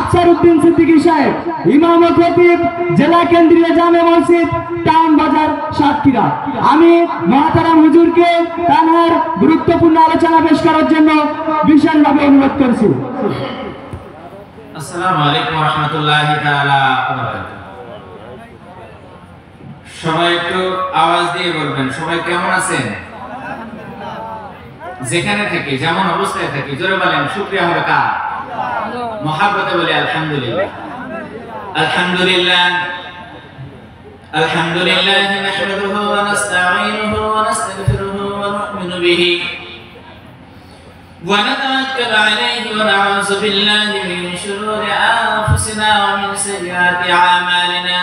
আফসার উদ্দিন সিদ্দিকী সাহেব, ইমাম ও খতিব, জেলা কেন্দ্রীয় জামে মসজিদ, টাউন বাজার, সাতক্ষীরা। আমি মহাতারাম হুজুরকে তার গুরুত্বপূর্ণ আলোচনা পেশ করার জন্য বিশেষভাবে অনুরোধ করছি। আসসালামু আলাইকুম ওয়া রাহমাতুল্লাহি তাআলা ওয়া বারাকাতুহু। সবাই একটু আওয়াজ দিয়ে বলবেন, সবাই কেমন আছেন? যেখানে থাকি, যেমন অবস্থায় থাকি, জোরে বলেন শুকরিয়া হবে কার? মুহাব্বতে বলি আলহামদুলিল্লাহ। আলহামদুলিল্লাহ আলহামদুলিল্লাহ নাহমাদুহু ওয়া নাস্তাঈনুহু ওয়া নাস্তাগফিরুহু ওয়া নু'মিনু বিহি ওয়া নাতাওয়াক্কালু আলাইহি ওয়া নাউযু বিল্লাহি মিন শুরুরি আনফুসিনা ওয়া মিন সাইয়্যাতি আ'মালিনা।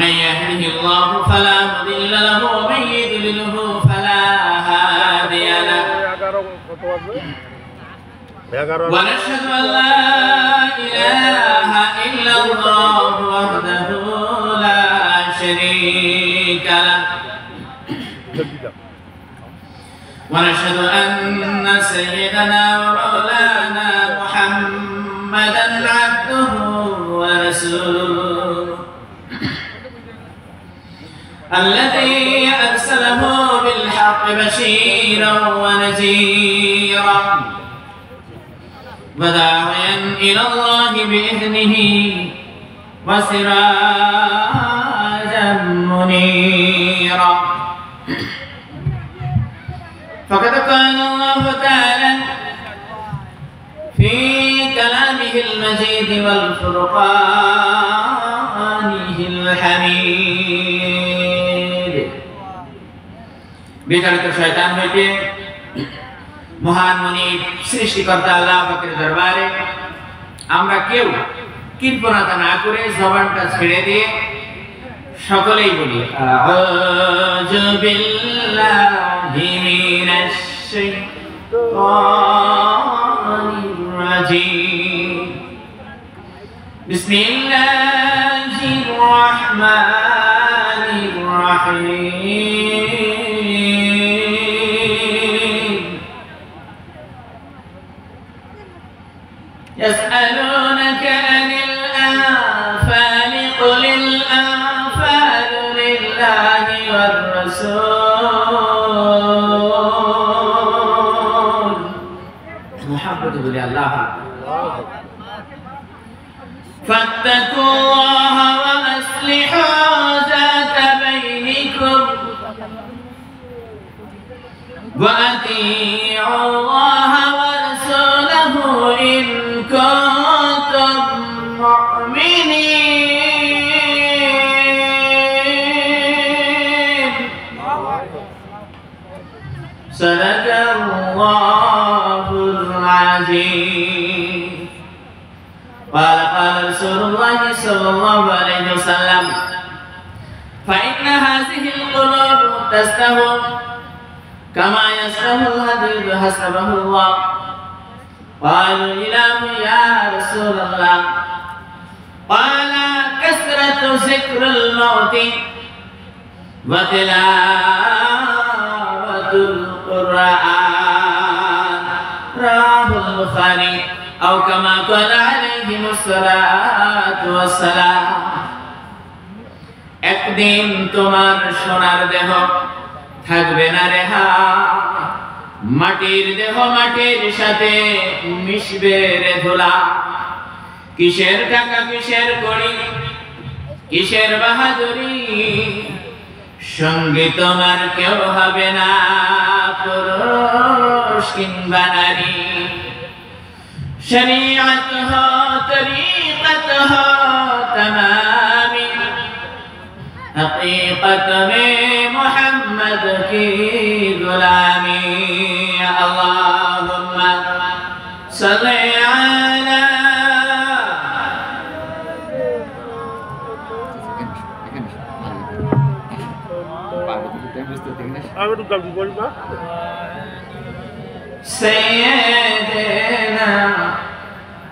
من يهده الله فلا مضل له ومن يضلله فلا هادي له ونشهد أن لا إله إلا الله وحده لا شريك له ونشهد أن سيدنا ومولانا محمدا عبده ورسوله الذي أرسله بالحق بشيرا ونذيرا وداعيا إلى الله بإذنه وسراجا منيرا. فقد قال الله تعالى في كلامه المجيد والفرقانه الحميد: বিতাড়িত শয়তান হইতে মহান মুনি সৃষ্টিকর্তা আল্লাহ পাকের দরবারে আমরা কেউ কৃপণতা না করে জবানটা ছেড়ে দিয়ে সকলেই বলি আউযু বিল্লাহি মিনাশ শাইতানির রাজীম। বিসমিল্লাহির রাহমানির রাহিম। ইয়াসআলুনাকা আনিল আনফালি কুলিল আনফালু লিল্লাহি ওয়ার রাসূল। মুহাব্বতে বলি আল্লাহ فاتقوا الله وأصلحوا ذات بينكم وأطيعوا الله ورسوله إن كنتم مؤمنين. صدق الله العظيم. قال رسول الله صلى الله عليه وسلم: فإن هذه القلوب تستهو كما يستهو الحديد حسبه الله. قالوا إله يا رسول الله. قال: كثرة ذكر الموت وتلاوة القرآن. رواه البخاري أو كما قال عليه الصلاة والسلام. একদিন তোমার সোনার দেহ থাকবে না রেহা, মাটির দেহ মাটির সাথে মিশবে রে ধুলা। কিসের টাকা কিসের কড়ি কিসের বাহাদুরি, সঙ্গে তোমার কেউ হবে না, পুরুষ কিংবা নারী। शरीअत हो तरीक़त हो तमामी, हकीकत में मोहम्मद की गुलामी। अल्लाहुम्मा सल्ली अला सैयदना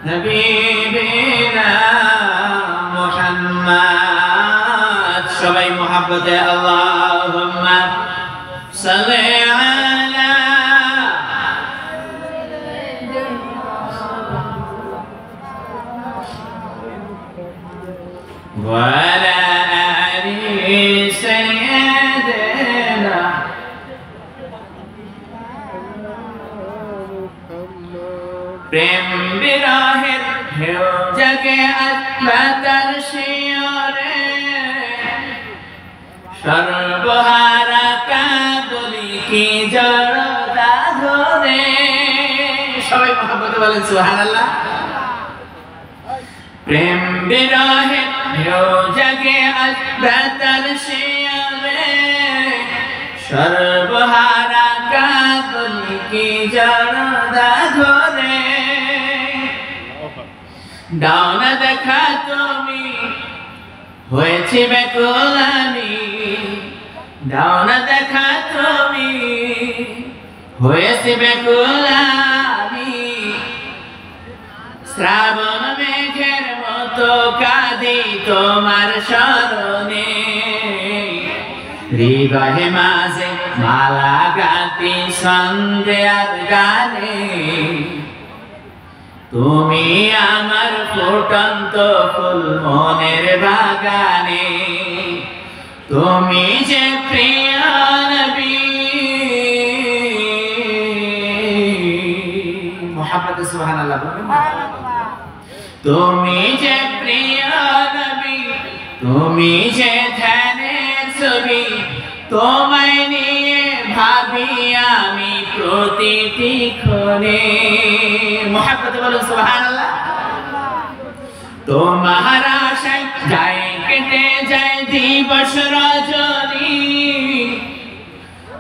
হাবিবিনা মুহাম্মদ। সবাই মুহাব্বতে আল্লাহুম্মা সাল্লি আলা وعلى آل سيدنا প্রেম বিরহের ঢেউ জাগে আত্মার শিয়রে সর্বহারা কাবলি কি জড়তা ধরে সবাই মহব্বতে বলেন সুবহানাল্লাহ প্রেম বিরহের ঢেউ জাগে আত্মার শিয়রে সর্বহারা কাবলি কি জড়তা ধরে দাও না দেখা তুমি হয়েছে ব্যাকুল আমি দাও না দেখা তুমি হয়েছে ব্যাকুল আমি শ্রাবণ মেঘের মতো কাঁদি তোমার স্মরণে হৃদয়ে মাঝে মালা গাতি সন্ধ্যার গানে তুমি আমার ফুটন্ত ফুল মনের বাগানে তুমি যে প্রিয় নবী মুহাম্মদ সুবহানাল্লাহ তুমি যে প্রিয় নবী তুমি যে ধ্যানের ছবি তোমায় নিয়ে ভাবি আমি প্রতিটি ক্ষণে মুহাম্মদ বলুন সুবহানাল্লাহ তোমার আশায় যায় কেটে যায় দিবস রজনী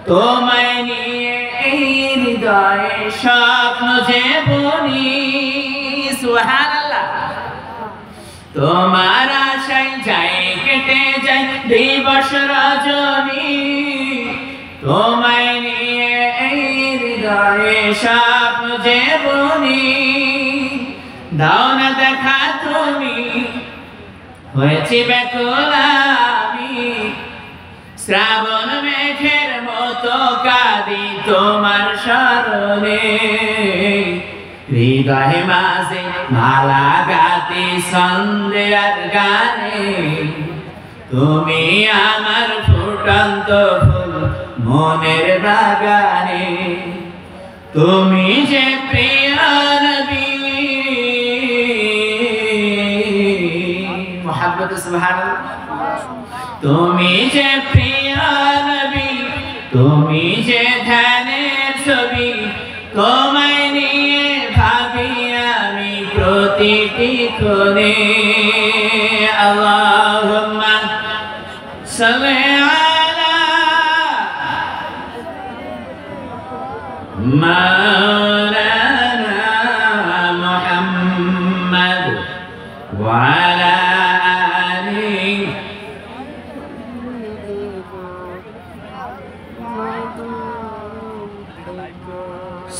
তোমায় নিয়ে এই হৃদয়ে স্বপ্ন যে বুনি সুবহানাল্লাহ তোমার আশায় যায় কেটে যায় দিবস রজনী তোমায় নিয়ে এই হৃদয়ে স্বপ্ন যে বুনি দাও না দেখা তুমি হয়েছি ব্যাকুল আমি শ্রাবণ মেঘের মতো কাঁদি তোমার স্মরণে হৃদয়ে মাঝে মালা গাতি সন্ধ্যার গানে তুমি আমার ফুটন্ত ফুল মনের বাগানে তুমি যে প্রিয় নবী মুহাম্মদ সুবহানাল্লাহ তুমি যে প্রিয় নবী তুমি যে ধ্যানের ছবি তোমায় নিয়ে ভাবি আমি প্রতিটি ক্ষণে আল্লাহুম্মা সাল্লি আলা মাওলানা মুহাম্মদ ওয়া আলা আলিহি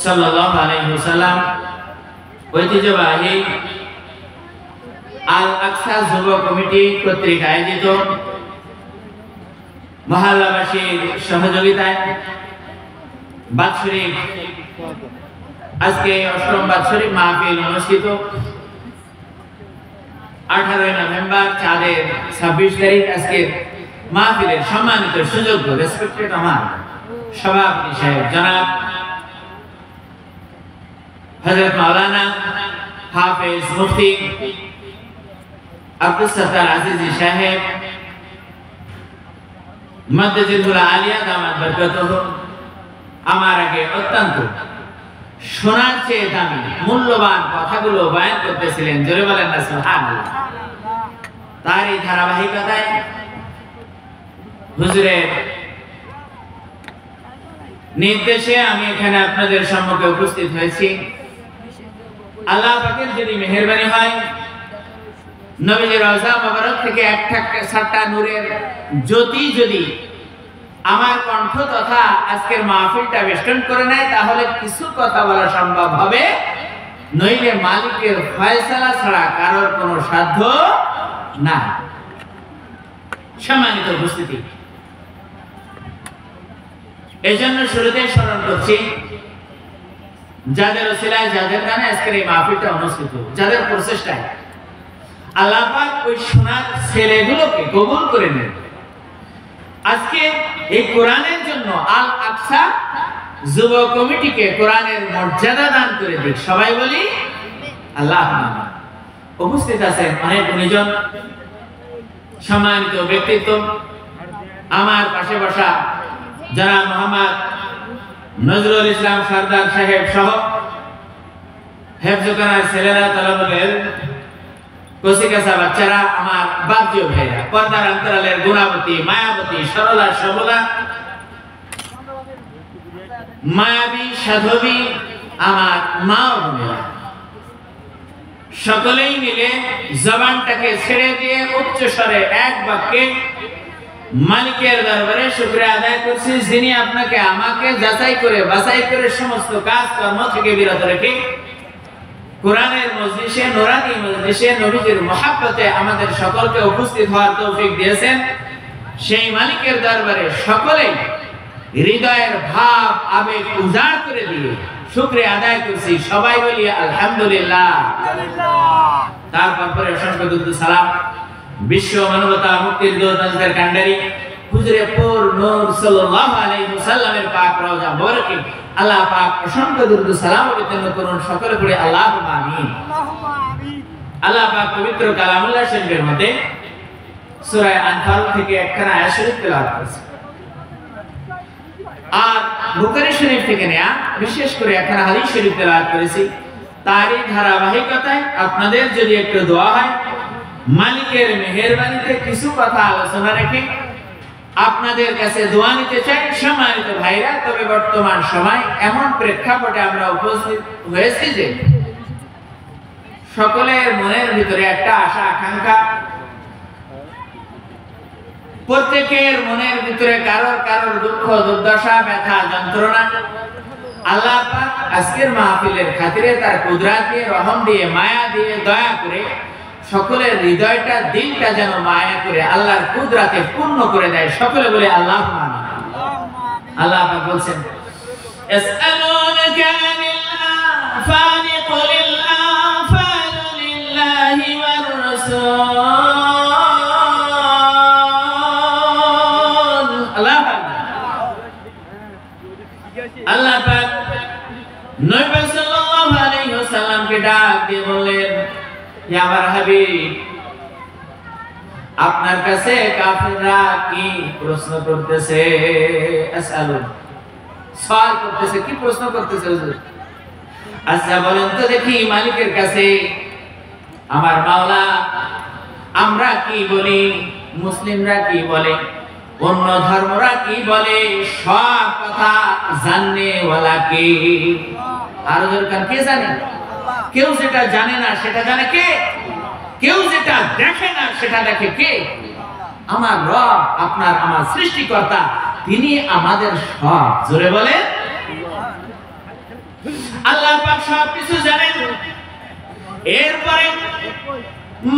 সাল্লাল্লাহু আলাইহি ওয়াসাল্লাম ঐতিহ্যবাহী আল আকসা যুব কমিটি কর্তৃক আয়োজিত মহল্লাবাসীর সহযোগিতায় বাৎসরিক আজকে অষ্টম বাৎসরিক মাহফিল অনুষ্ঠিত 18 নভেম্বর চাঁদের 26 তারিখ আজকে মাহফিলের সম্মানিত সুযোগ্য রেসপেক্টেড আমার সভাপতি সাহেব জনাব হযরত মাওলানা হাফেজ মুফতি আব্দুল সত্তার আজিজি সাহেব মাদ্দাজিল আলিয়া দামাত বরকতুহু আমার আগে অত্যন্ত শোনার চেয়ে দামি মূল্যবান কথাগুলো বয়ান করতেছিলেন জোরে বলেন না সুবহানাল্লাহ তার এই ধারাবাহিকতায় হুজুরের নির্দেশে আমি এখানে আপনাদের সম্মুখে উপস্থিত হয়েছি আল্লাহ পাকের যদি মেহেরবানি হয় নবীজির রওজা মুবারক থেকে একটা সাতটা নূরের জ্যোতি যদি আমার কণ্ঠ তথা আজকের মাহফিলটা বেষ্টন করে নেয় তাহলে কিছু কথা বলা সম্ভব হবে নইলে মালিকের ফয়সালা ছাড়া কারোর কোনো সাধ্য নাই সম্মানিত উপস্থিতি এজন্য শুরুতে স্মরণ করছি যাদের ওসিলায় যাদের গানে আজকের এই মাহফিলটা অনুষ্ঠিত যাদের প্রচেষ্টায় আল্লাহ পাক ওই সোনার ছেলেগুলোকে কবুল করে নেন। আজকে এই কোরআনের জন্য আল আকসা যুব কমিটিকে কোরআনের মর্যাদা দান করে দিক। সবাই বলি আল্লাহুম্মা। উপস্থিত আছেন অনেক গুণীজন সম্মানিত ব্যক্তিত্ব। আমার পাশে বসা যারা মোহাম্মদ নজরুল ইসলাম সরদার সাহেব সহ হেফজখানার ছেলেরা, তলবের কচিকাঁচা বাচ্চারা, আমার বাপজিও ভাইরা, পর্দার অন্তরালের গুণাবতী, মায়াবতী, সরলা, সবলা, মায়াবী, সাধবী আমার মা ও বোনেরা, সকলেই মিলে জবানটাকে ছেড়ে দিয়ে উচ্চ স্বরে এক বাক্যে মালিকের দরবারে শুকরিয়া আদায় করছি, যিনি আপনাকে আমাকে যাচাই করে বাছাই করে সমস্ত কাজ কর্ম থেকে বিরত রেখে কোরআনের মজলিসে, নুরানি মজলিসে, নবীজির মহব্বতে আমাদের সকলকে উপস্থিত হওয়ার তৌফিক দিয়েছেন। সেই মালিকের দরবারে সকলেই হৃদয়ের ভাব আবেগ উজাড় করে দিয়ে শুকরিয়া আদায় করছি। সবাই বলি আলহামদুলিল্লাহ। তারপরে অসংখ্য দুরূদ সালাম বিশ্ব মানবতা মুক্তির দূত নজরুল কান্ডারি হুজুরে পুর নূর সাল্লাল্লাহু আলাইহি ওয়াসাল্লামের পাক রওজা মোবারকে আল্লাহ পাক অসংখ্য দুরূদ সালাম বিতরণ করুন। সকলে পড়ে আল্লাহুম্মা আমিন। আল্লাহ পাক পবিত্র কালামুল্লাহ শরীফের মধ্যে সূরা আনফাল থেকে একখানা আয়াত শরীফ তেলাওয়াত করেছে, আর বুখারী শরীফ থেকে নেয়া বিশেষ করে একখানা হাদিস শরীফ তেলাওয়াত করেছি। তারই ধারাবাহিকতায় আপনাদের যদি একটু দোয়া হয়, মালিকের মেহেরবানিতে কিছু কথা আলোচনা রেখে আপনাদের কাছে দোয়া নিতে চাই। সম্মানিত ভাইরা, তবে বর্তমান সময় এমন প্রেক্ষাপটে আমরা উপস্থিত হয়েছি যে সকলের মনের ভিতরে একটা আশা আকাঙ্ক্ষা, প্রত্যেকের মনের ভিতরে কারোর কারোর দুঃখ দুর্দশা ব্যথা যন্ত্রণা আল্লাহ পাক আজকের মাহফিলের খাতিরে তার কুদরত দিয়ে, রহম দিয়ে, মায়া দিয়ে, দয়া করে সকলের হৃদয়টা, দিলটা যেন মায়া করে আল্লাহর কুদরতে পূর্ণ করে দেয়। সকলে বলে আল্লাহুম্মা আমিন। আল্লাহ পাক বলছেন, ইসআলুনাকা আনিল আনফালি কুলিল আনফালু লিল্লাহি ওয়ার রাসূল। আল্লাহ পাক নবী সাল্লাল্লাহু আলাইহি ওয়াসাল্লামকে ডাক দিয়ে বললেন, হে আমার হাবিব, আপনার কাছে কাফেররা কি প্রশ্ন করতেছে? আসআলু, সওয়াল করতেছে। কি প্রশ্ন করতেছে হুজুর? আচ্ছা বলেন তো দেখি, মালিকের কাছে আমার মাওলা আমরা কি বলি, মুসলিমরা কি বলে, অন্য ধর্মরা কি বলে, সব কথা জাননে ওয়ালা কে? আর দরকার কে জানে? কেউ যেটা জানে না সেটা জানে কে? কেউ যেটা দেখে না সেটা দেখে কে? আমার রব, আপনার আমার সৃষ্টিকর্তা, তিনি আমাদের সব। জোরে বলে আল্লাহ পাক সব কিছু জানেন। এরপরে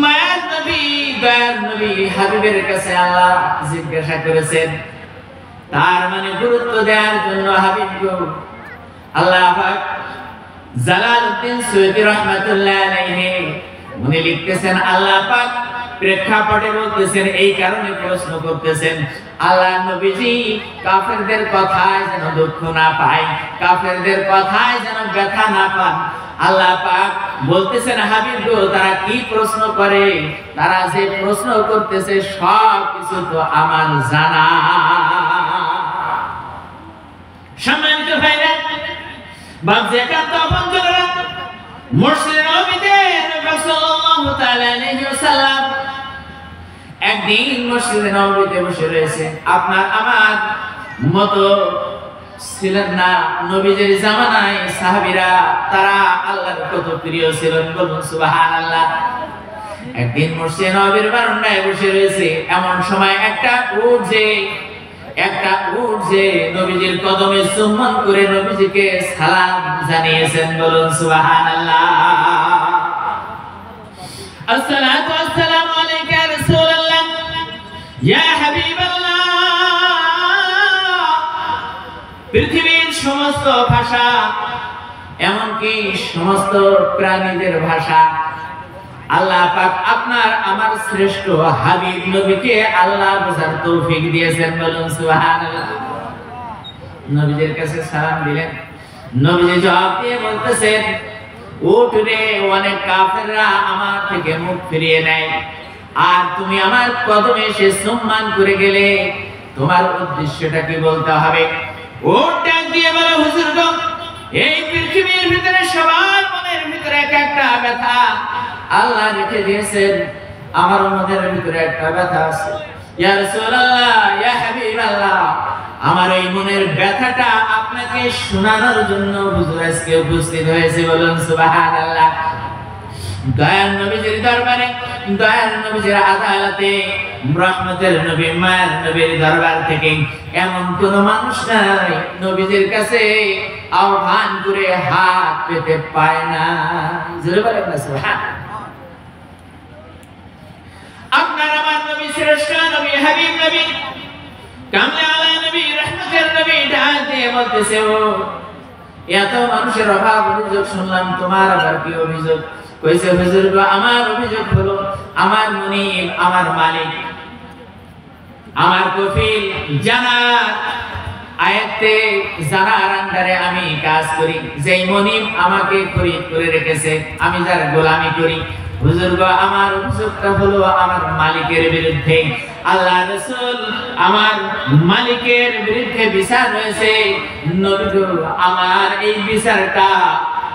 মায়ার নবী, দয়ার নবী হাবিবের কাছে আল্লাহ জিজ্ঞাসা করেছেন, তার মানে গুরুত্ব দেওয়ার জন্য হাবিবকে আল্লাহ পাক জালালউদ্দিন সৈয়দী রাহমাতুল্লাহ আলাইহি উনি লিখতেছেন, আল্লাহ পাক প্রেক্ষাপটে বলতেছেন, এই কারণে প্রশ্ন করতেছেন আল্লাহ নবীজি কাফেরদের কথায় যেন দুঃখ না পায়, কাফেরদের কথায় যেন ব্যথা না পান। আল্লাহ পাক বলতেছেন, হাবিব গো, তারা কি প্রশ্ন করে, তারা যে প্রশ্ন করতেছে সব কিছু তো আমার জানা। সম্মানিত ভাইরা, বাপ যেটা তখন জোরা মুর্শিদ নবীতে নবী সাল্লাল্লাহু তাআলা আলাইহি ওয়াসাল্লাম একদিন মসজিদে নববীতে বসে রয়েছে। আপনার আমার মতো ছিলেন না নবীজির জামানায় সাহাবীরা, তারা আল্লাহর কত প্রিয় ছিলেন, বলুন সুবহানাল্লাহ। একদিন মসজিদে নববীর বারান্দায় বসে রয়েছে, এমন সময় একটা উট যে নবীজির কদমে চুম্বন করে নবীজিকে সালাম জানিয়েছেন, বলুন সুবহানাল্লাহ। আসসালাতু ওয়াসসালামু আলাইকা ইয়া রাসূলুল্লাহ ইয়া হাবিবাল্লাহ। পৃথিবীর সমস্ত ভাষা, এমনকি সমস্ত প্রাণীদের ভাষা, আল্লাহ পাক আপনার আমার শ্রেষ্ঠ হাবিব নবীকে আল্লাহ বোঝার তৌফিক দিয়েছেন, বলুন সুবহানাল্লাহ। নবীদের কাছে সালাম দিলেন, নবীজি জবাব দিয়ে বলতেছেন, উঠ রে, অনেক কাফেররা আমার থেকে মুখ ফিরিয়ে নেয়, আর তুমি আমার কদমে এসে সম্মান করে গেলে তোমার উদ্দেশ্যটা কি বলতে হবে। উঠ ডাক দিয়ে বলে, হুজুর গো, এই পৃথিবীর ভিতরে সবার মনের ভিতরে একটা ব্যথা আল্লাহ রেখে দিয়েছেন, আমার মনের ভিতরে একটা ব্যথা আছে। ইয়া রাসূলুল্লাহ, ইয়া হাবিবাল্লাহ, আমার এই মনের ব্যথাটা আপনাকে শোনানোর জন্য হুজুর আজকে উপস্থিত হয়েছে, বলুন সুবহানাল্লাহ। দয়ার নবীজির দরবারে, দয়ার নবীজির আদালতে, রহমতের নবী মায়ের নবীর দরবার থেকে এমন কোন মানুষ নাই নবীজির কাছে আহ্বান করে হাত পেতে পায় না। জোরে বলেন না সুবহানাল্লাহ। আপনার আমার নবী শ্রেষ্ঠ নবী, হাবিব নবী, কামলে আলা নবী, রহমতের নবী ডাক দিয়ে বলতেছে, ও এত মানুষের অভাব অভিযোগ শুনলাম, তোমার আবার কি অভিযোগ? কইছে, হুজুর গো, আমার অভিযোগ হলো আমার মুনিব, আমার মালিক, আমার কফিল জানার আয়াতে জানার আন্ডারে আমি কাজ করি, যেই মুনিব আমাকে খরিদ করে রেখেছে, আমি যার গোলামি করি। হুজুর গো, আমার অভিযোগটা হলো আমার মালিকের বিরুদ্ধে। আল্লাহ রাসূল, আমার মালিকের বিরুদ্ধে বিচার হয়েছে। নবী গো, আমার এই বিচারটা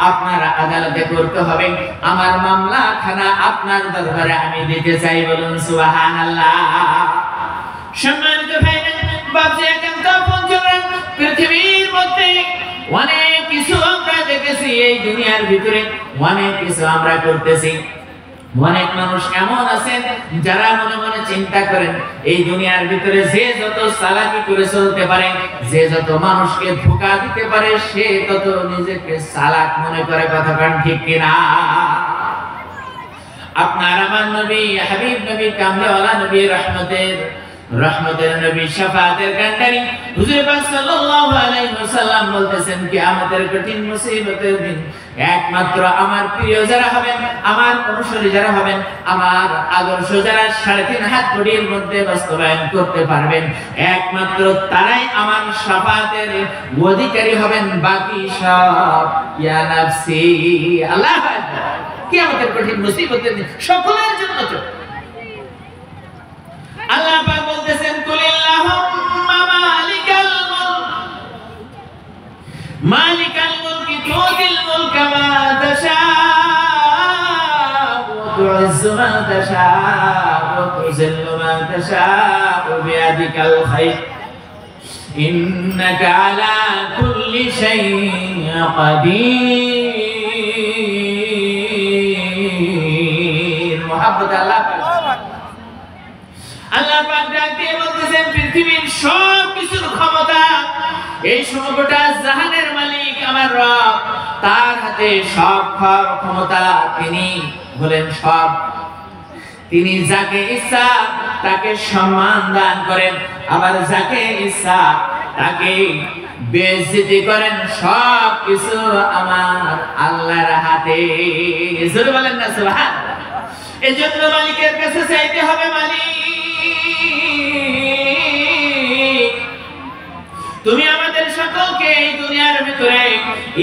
আপনার আদালতে করতে হবে, আমার মামলা খানা আপনার দরবারে আমি দিতে চাই, বলুন সুবহানাল্লাহ। সম্মানিত ভাইরা, বাপজি একান্ত পঞ্চগ্রাম, পৃথিবীর মধ্যে অনেক কিছু আমরা দেখেছি, এই দুনিয়ার ভিতরে অনেক কিছু আমরা করতেছি। অনেক মানুষ এমন আছেন যারা মনে মনে চিন্তা করেন এই দুনিয়ার ভিতরে যে যত চালাকি করে চলতে পারে, যে যত মানুষকে ধোঁকা দিতে পারে, সে তত নিজেকে চালাক মনে করে। কথা কান ঠিক কিনা? আপনার আমার নবী, হাবিব নবী, কামলেওয়ালা নবী, রহমতের নবী, শাফাতের কান্ডারি হুজুর পাক সাল্লাল্লাহু আলাইহি ওয়াসাল্লাম বলতেছেন, কিয়ামতের কঠিন মুসিবতের দিন একমাত্র আমার প্রিয় যারা হবেন, আমার অনুসারী যারা হবেন, আমার আদর্শ যারা 3.5 হাত কোটির মধ্যে বাস্তবায়ন করতে পারবেন, একমাত্র তারাই আমার শাফাতের অধিকারী হবেন। বাকি সব ইয়া নাফসি। আল্লাহু আকবার। কিয়ামতের কঠিন মুসিবতের দিন সকলের জন্য তো আল্লাহ পাক বলতেছেন, কুলিল্লাহুম্মা মালিকাল মুলকি তুতিল মুলকা মা তাশাউ ওয়া তু'ইজ্জু মা তাশাউ ওয়া তুযিল্লু মা তাশাউ বিয়াদিকাল খায়র ইন্নাকা আলা কুল্লি শাইইন কাদির। মুহাব্বত আল্লাহ পাক ডাক দিয়ে বলতেছেন, পৃথিবীর সব কিছুর ক্ষমতা, এই সমগ্রটা জাহানের মালিক আমার রব, তার হাতে সব ক্ষমতা, তিনি হলেন সব। তিনি যাকে ইচ্ছা তাকে সম্মান দান করেন, আবার যাকে ইচ্ছা তাকে বেইজ্জতি করেন। সব কিছু আমার আল্লাহর হাতে। জোরে বলেন না সুবহানাল্লাহ। এজন্য মালিকের কাছে চাইতে হবে, মালিক তুমি আমাদের সকলকে এই দুনিয়ার ভিতরে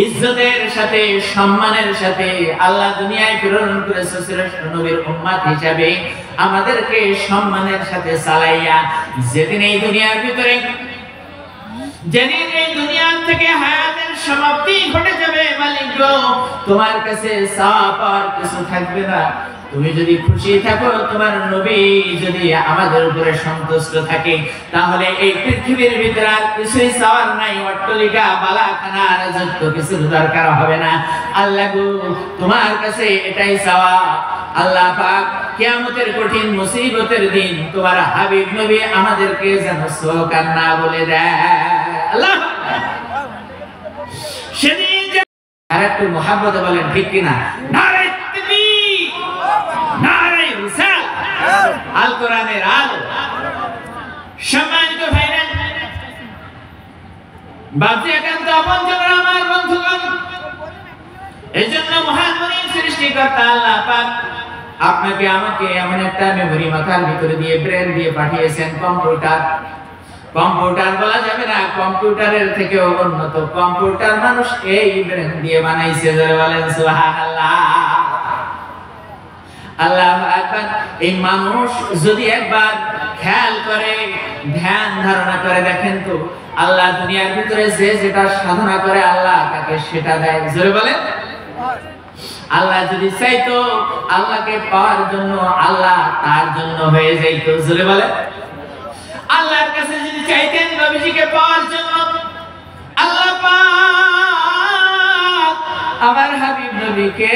ইজ্জতের সাথে, সম্মানের সাথে আল্লাহ দুনিয়ায় প্রেরণ করেছে শ্রেষ্ঠ নবীর উম্মত হিসাবে, আমাদেরকে সম্মানের সাথে চালাইয়া যেদিন এই দুনিয়ার ভিতরে, যেদিন এই দুনিয়া থেকে হায়াতের সমাপ্তি ঘটে যাবে, মালিক গো, তোমার কাছে চাওয়া পাওয়ার কিছু থাকবে না। তুমি যদি খুশি থাকো, তোমার নবী যদি আমাদের উপরে সন্তুষ্ট থাকে, তাহলে এই পৃথিবীর ভিতরে আর কিছুই চাওয়ার নাই। অট্টালিকা, বালাখানা, রাজত্ব কিছুর দরকার হবে না। আল্লাহ গো, তোমার কাছে এটাই চাওয়া। আল্লাহ পাক কিয়ামতের কঠিন মুসিবতের দিন তোমার হাবিব নবী আমাদেরকে যেন সকার না বলে দেয়। আল্লাহ সেদিন আর একটু মুহাব্বত বলেন ঠিক কিনা? নারে তাকবীর, নারে রিসালাত, আল কোরআনের আলো। সম্মানিত ভাইরা, বাজে একান্ত আপনজন আমার বন্ধুগণ, এজন্য মহান মনির সৃষ্টিকর্তা আল্লাহ পাক আপনাকে আমাকে এমন একটা মেমরি মাথার ভিতরে দিয়ে ব্রেন দিয়ে পাঠিয়েছেন, কম্পিউটার বলা যাবে না, কম্পিউটারের থেকেও উন্নত কম্পিউটার মানুষ এই ব্রেন দিয়ে বানাইছে। যারা বলেন সুবহানাল্লাহ, আল্লাহু আকবার। এই মানুষ যদি একবার খেয়াল করে, ধ্যান ধারণা করে দেখেন তো, আল্লাহ দুনিয়ার ভিতরে যে যেটা সাধনা করে আল্লাহ তাকে সেটা দেয়। জোরে বলেন, আল্লাহ যদি চাইতো আল্লাহকে পাওয়ার জন্য আল্লাহ তার জন্য হয়ে যাইতো। জোরে বলেন, আল্লাহর কাছে যদি চাইতেন নবীজিকে পাওয়ার জন্য, আল্লাহ পাক আমার হাবিব নবীকে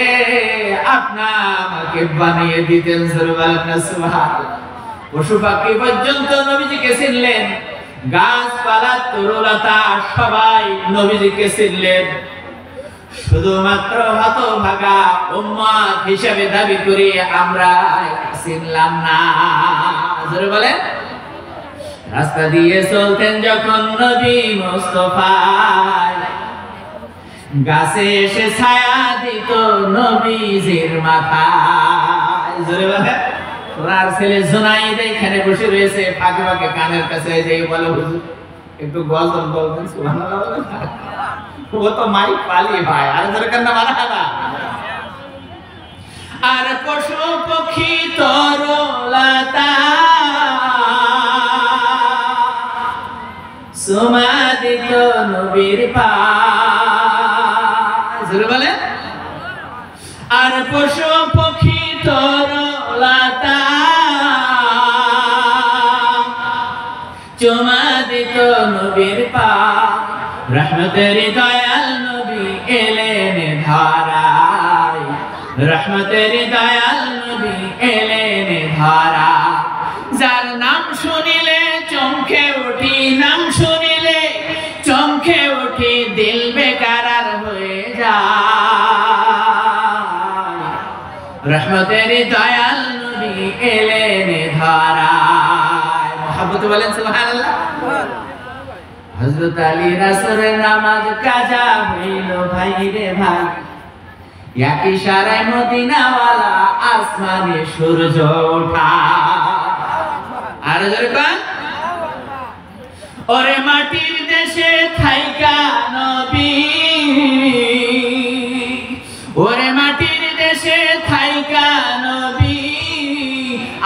আমাকে বানিয়ে দিতেন। জোরে বলেন না সুবহানাল্লাহ। পশু পাখি পর্যন্ত নবীজিকে চিনলেন, গাছপালা তরুলতা সবাই নবীজিকে চিনলেন। শুধুমাত্র হতভাগা উম্মত হিসেবে দাবি করি আমরা চিনলাম না। জোরে বলেন, রাস্তা দিয়ে চলতেন যখন নবী মুস্তাফা, গাছে এসে ছায়া দিত নবীজির মাথায়। জোরে বলেন, ওনার ছেলে জুনাইদ এখানে বসে রয়েছে, ফাঁকে ফাঁকে কানের কাছে যে বলে হুজুর একটু গজল বলবেন। সুবহানাল্লাহ বলেন, ও তো মাইক পালিয়ে ভাই, আর দরকার না মারহাবা। আর পশু পক্ষী তরুলতা সুমাদিত নবীর পায়। জোরে বলেন, আর পশু পক্ষী তরুলতা চুমাদিত নবীর পায়। রহমতের দয়াল নবী এলেন ধারায়, রহমতের দয়াল নবী এলেন ধারায়। যার নাম শুনিলে চমকে উঠি, নাম শুনিলে চমকে উঠি, দিল বেকারার হয়ে যায়। রহমতের দয়াল নবী এলেন ধারায়। মুহাব্বত বলেন সুবহানাল্লাহ। হযরত আলী রাসূলের নামাজ কাজা হইল ভাই রে ভাই, এক ইশারায় মদিনাওয়ালা আসমানে সূর্য ওঠা। আর যেরকম ওরে মাটির দেশে থাইকা নবী, ওরে মাটির দেশে থাইকা নবী,